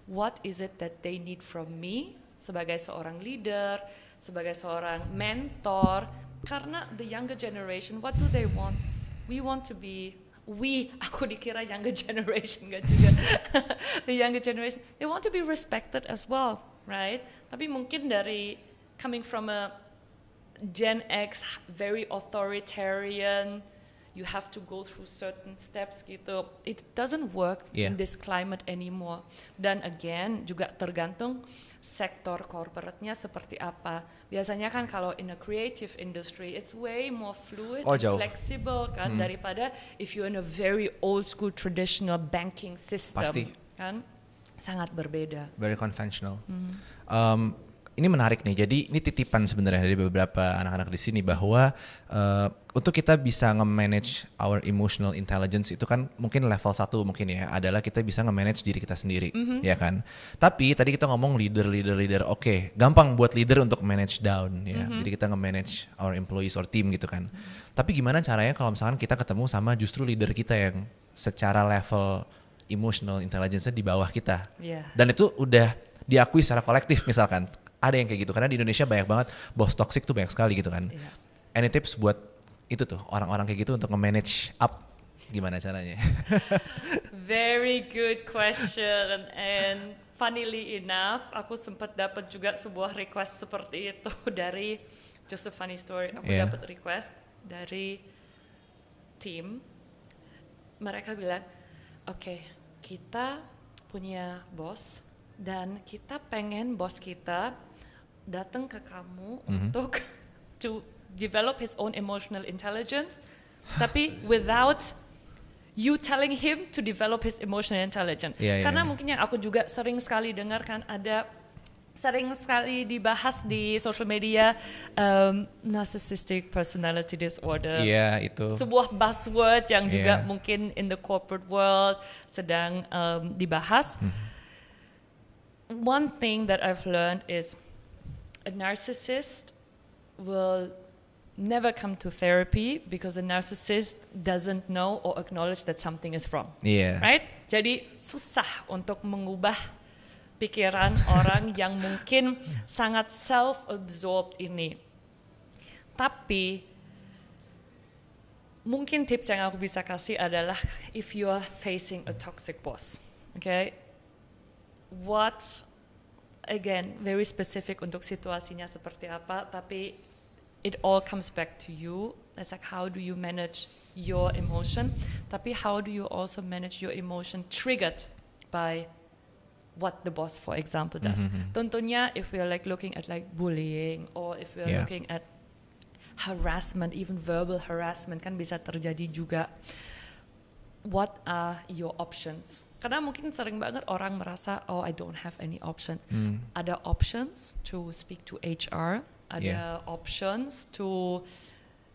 What is it that they need from me sebagai seorang leader, sebagai seorang mentor? Karena the younger generation, what do they want? We want to be, aku dikira younger generation, gak juga. The younger generation, they want to be respected as well, right? Tapi mungkin dari coming from a Gen X, very authoritarian, you have to go through certain steps gitu. It doesn't work in this climate anymore. Dan again, juga tergantung sektor corporate-nya seperti apa. Biasanya kan kalau in a creative industry, it's way more fluid and flexible kan daripada if you're in a very old school traditional banking system. Pasti. Kan sangat berbeda. Very conventional. Ini menarik nih. Jadi ini titipan sebenarnya dari beberapa anak-anak di sini bahwa untuk kita bisa nge-manage our emotional intelligence itu kan mungkin level 1 mungkin ya adalah kita bisa nge-manage diri kita sendiri, ya kan. Tapi tadi kita ngomong leader. Oke, gampang buat leader untuk manage down ya. Jadi kita nge-manage our employees or team gitu kan. Tapi gimana caranya kalau misalkan kita ketemu sama justru leader kita yang secara level emotional intelligence-nya di bawah kita. Dan itu udah diakui secara kolektif misalkan. Ada yang kayak gitu, karena di Indonesia banyak banget bos toxic tuh banyak sekali gitu kan. Any tips buat itu tuh, orang-orang kayak gitu untuk nge-manage up, gimana caranya? Very good question, and funnily enough, aku sempat dapat juga sebuah request seperti itu dari, just a funny story, aku dapat request dari tim, mereka bilang, oke, kita punya bos, dan kita pengen bos kita datang ke kamu untuk to develop his own emotional intelligence, tapi without you telling him to develop his emotional intelligence. Karena mungkin yang aku juga sering sekali dengar kan sering sekali dibahas di social media, narcissistic personality disorder. Itu. Sebuah buzzword yang juga mungkin in the corporate world sedang dibahas. One thing that I've learned is a narcissist will never come to therapy because a narcissist doesn't know or acknowledge that something is wrong. Right? Jadi susah untuk mengubah pikiran orang yang mungkin sangat self-absorbed ini. Tapi mungkin tips yang aku bisa kasih adalah if you are facing a toxic boss, okay? What, again, very specific untuk situasinya seperti apa, tapi it all comes back to you. It's like how do you manage your emotion, tapi how do you also manage your emotion triggered by what the boss, for example, does. Tentunya if we are like looking at like bullying or if we are looking at harassment, even verbal harassment kan bisa terjadi juga. What are your options? Karena mungkin sering banget orang merasa, oh I don't have any options. Ada options to speak to HR, ada options to,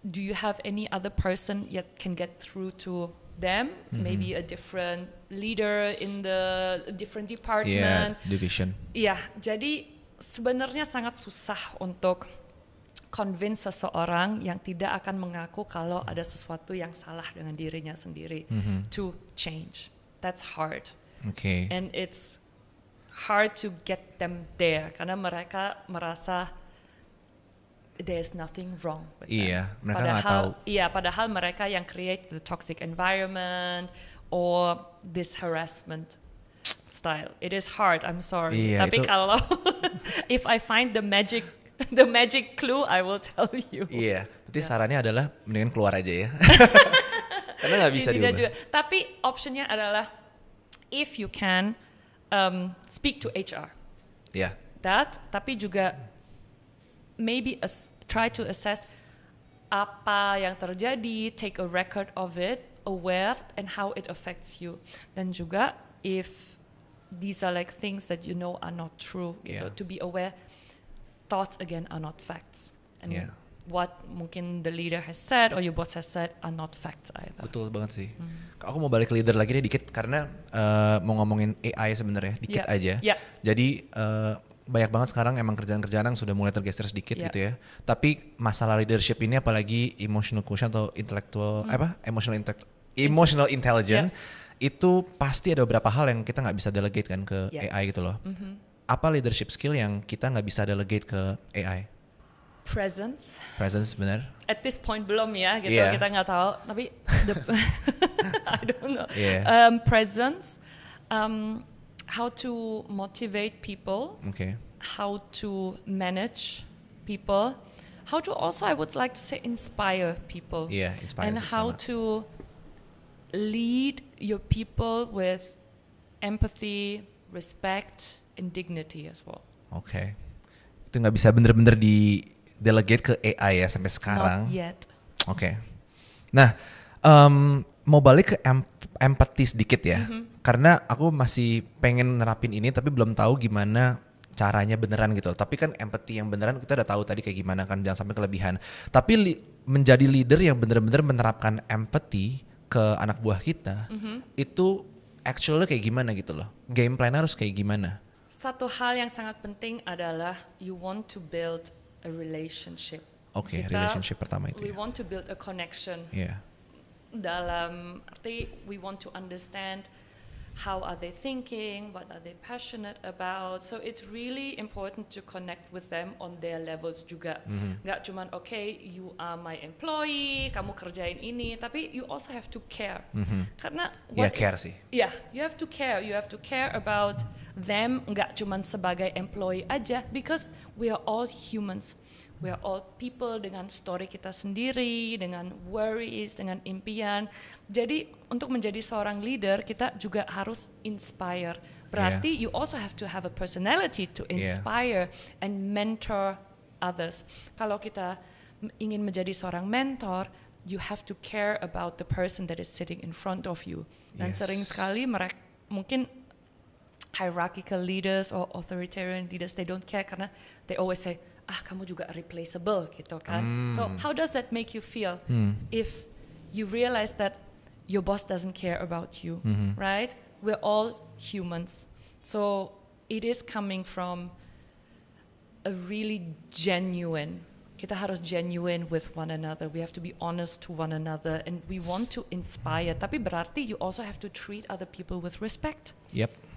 do you have any other person that can get through to them? Maybe a different leader in the different department. Division. Jadi sebenarnya sangat susah untuk convince seseorang yang tidak akan mengaku kalau ada sesuatu yang salah dengan dirinya sendiri to change. That's hard. And it's hard to get them there karena mereka merasa there's nothing wrong with them. Mereka nggak tahu. Padahal mereka yang create the toxic environment or this harassment. style. It is hard, I'm sorry. Tapi kalau if I find the magic clue, I will tell you. Iya, berarti sarannya adalah mendingan keluar aja ya. Karena nggak bisa diubah. Juga. Tapi optionnya adalah if you can speak to HR. Yeah. That, tapi juga maybe try to assess apa yang terjadi, take a record of it, aware and how it affects you. Dan juga if these are like things that you know are not true, gitu, to be aware, thoughts again are not facts. And what mungkin the leader has said or your boss has said are not facts either. Betul banget sih. Aku mau balik ke leader lagi deh dikit karena mau ngomongin AI sebenarnya dikit aja. Jadi banyak banget sekarang emang kerjaan-kerjaan yang sudah mulai tergeser sedikit gitu ya. Tapi masalah leadership ini apalagi emotional quotient atau intellectual emotional intelligence itu pasti ada beberapa hal yang kita nggak bisa delegate kan ke AI gitu loh. Apa leadership skill yang kita nggak bisa delegate ke AI? Presence benar. At this point belum ya gitu, kita nggak tahu. Tapi I don't know. Presence, how to motivate people, how to manage people, how to also, I would like to say, inspire people. Inspire. And how to lead your people with empathy, respect, and dignity as well. Itu nggak bisa bener-bener di delegate ke AI ya sampai sekarang. Not yet. Nah, mau balik ke empathy sedikit ya. Karena aku masih pengen nerapin ini tapi belum tahu gimana caranya beneran gitu. Tapi kan empathy yang beneran kita udah tahu tadi kayak gimana kan, jangan sampai kelebihan. Tapi menjadi leader yang bener-bener menerapkan empathy ke anak buah kita, itu actually kayak gimana gitu loh. Game plan harus kayak gimana? Satu hal yang sangat penting adalah you want to build a relationship. Relationship pertama itu. We want to build a connection. Dalam arti we want to understand how are they thinking, what are they passionate about. So it's really important to connect with them on their levels juga. Nggak cuman you are my employee, kamu kerjain ini, tapi you also have to care. Karena care sih. You have to care. You have to care about them, nggak cuman sebagai employee aja, because we are all humans. We are all people dengan story kita sendiri, dengan worries, dengan impian. Jadi untuk menjadi seorang leader kita juga harus inspire. Berarti you also have to have a personality to inspire and mentor others. Kalau kita ingin menjadi seorang mentor, you have to care about the person that is sitting in front of you. Dan sering sekali mereka mungkin hierarchical leaders or authoritarian leaders, they don't care karena they always say, kamu juga replaceable gitu kan. So how does that make you feel if you realize that your boss doesn't care about you, right? We're all humans. So it is coming from a really genuine, kita harus genuine with one another. We have to be honest to one another and we want to inspire. Tapi berarti you also have to treat other people with respect.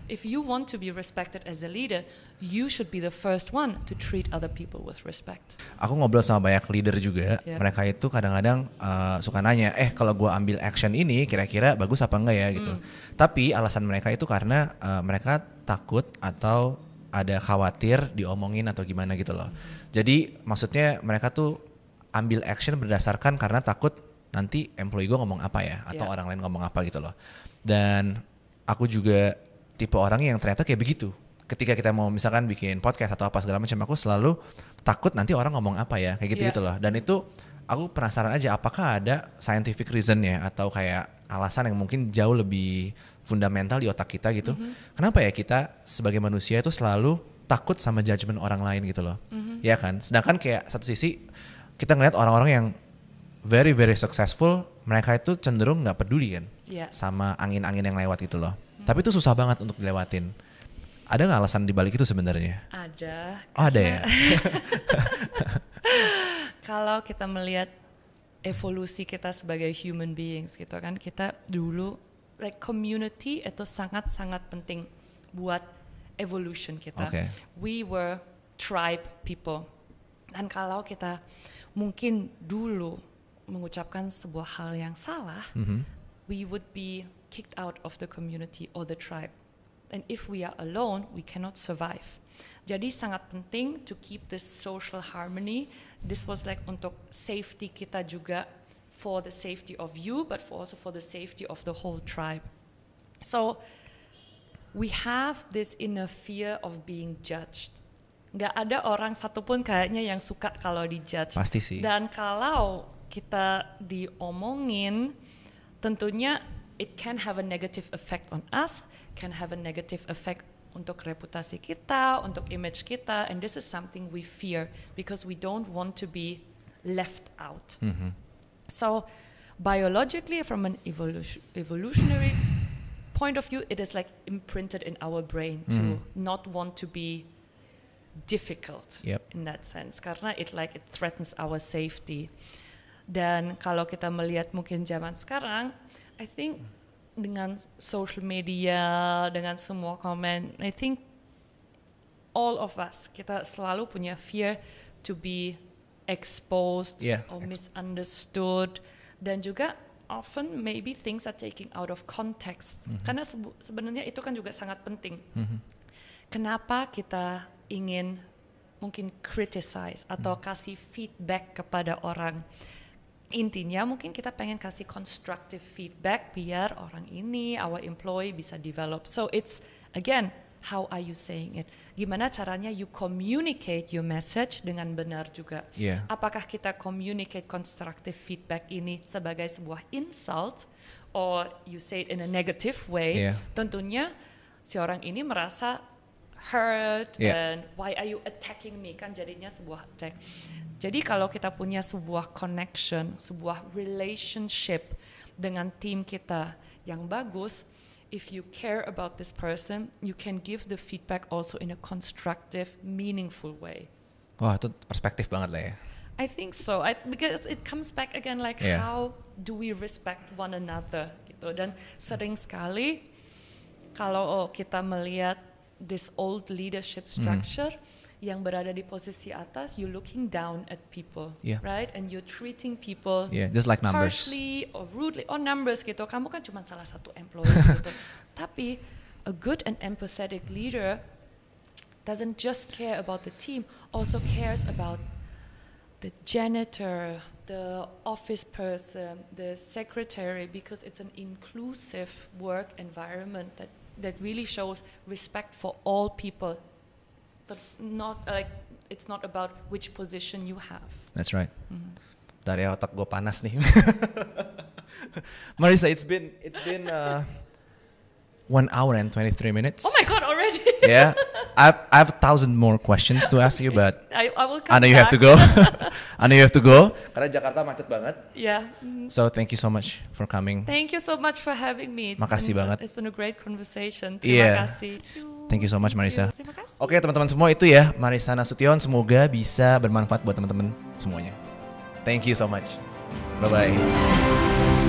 If you want to be respected as a leader, you should be the first one to treat other people with respect. Aku ngobrol sama banyak leader juga, mereka itu kadang-kadang suka nanya, kalau gue ambil action ini kira-kira bagus apa enggak ya gitu. Tapi alasan mereka itu karena mereka takut atau ada khawatir diomongin atau gimana gitu loh. Jadi maksudnya mereka tuh ambil action berdasarkan karena takut nanti employee gue ngomong apa ya, atau orang lain ngomong apa gitu loh. Dan aku juga tipe orang yang ternyata kayak begitu. Ketika kita mau misalkan bikin podcast atau apa segala macam, aku selalu takut nanti orang ngomong apa ya, kayak gitu-gitu loh. Dan itu aku penasaran aja apakah ada scientific reason-nya atau kayak alasan yang mungkin jauh lebih fundamental di otak kita gitu. Kenapa ya kita sebagai manusia itu selalu takut sama judgement orang lain gitu loh. Ya kan? Sedangkan kayak satu sisi kita ngeliat orang-orang yang very very successful, mereka itu cenderung nggak peduli kan sama angin-angin yang lewat gitu loh. Tapi itu susah banget untuk dilewatin. Ada nggak alasan dibalik itu sebenarnya? Ada. Ada ya. Kalau kita melihat evolusi kita sebagai human beings gitu kan, kita dulu like community itu sangat-sangat penting buat evolution kita. We were tribe people. Dan kalau kita mungkin dulu mengucapkan sebuah hal yang salah, we would be kicked out of the community or the tribe. And if we are alone, we cannot survive. Jadi sangat penting to keep this social harmony. This was like untuk safety kita juga, for the safety of you, but also for the safety of the whole tribe. So we have this inner fear of being judged. Gak ada orang satupun kayaknya yang suka kalau dijudge. Pasti sih. Dan kalau kita diomongin, tentunya it can have a negative effect on us, can have a negative effect untuk reputasi kita, untuk image kita, and this is something we fear because we don't want to be left out. Mm-hmm. So biologically, from an evolutionary point of view, it is like imprinted in our brain to not want to be difficult in that sense, karena it threatens our safety. Dan kalau kita melihat mungkin zaman sekarang, I think dengan social media, dengan semua komen, I think all of us, kita selalu punya fear to be exposed or misunderstood, dan juga often maybe things are taken out of context. Karena sebenarnya itu kan juga sangat penting. Kenapa kita ingin mungkin criticize atau kasih feedback kepada orang? Intinya mungkin kita pengen kasih constructive feedback biar orang ini, our employee bisa develop. So it's again, how are you saying it? Gimana caranya you communicate your message dengan benar juga? Apakah kita communicate constructive feedback ini sebagai sebuah insult, or you say it in a negative way? Tentunya si orang ini merasa hurt and why are you attacking me, kan jadinya sebuah attack. Jadi kalau kita punya sebuah connection, sebuah relationship dengan tim kita yang bagus, if you care about this person, you can give the feedback also in a constructive, meaningful way. Wah, itu perspektif banget lah ya. I think so, because it comes back again like how do we respect one another gitu. Dan sering sekali kalau kita melihat this old leadership structure, yang berada di posisi atas, you looking down at people, right? And you're treating people just like numbers, harshly or rudely, or numbers gitu. Kamu kan cuma salah satu employee gitu. Tapi a good and empathetic leader doesn't just care about the team, also cares about the janitor, the office person, the secretary, because it's an inclusive work environment that really shows respect for all people. Not like it's not about which position you have. That's right. Dari otak gue panas nih. Marissa, it's been 1 hour and 23 minutes. Oh my God, already? Yeah, I have 1,000 more questions to ask you, but I will come I know you have to go. I know you have to go. Karena Jakarta macet banget. Yeah. So thank you so much for coming. Thank you so much for having me. Makasih banget. It's been a great conversation. Terima kasih. Thank you so much, Marissa. Terima kasih. Oke, teman-teman semua, itu ya Marissa Nasution. Semoga bisa bermanfaat buat teman-teman semuanya. Thank you so much. Bye-bye.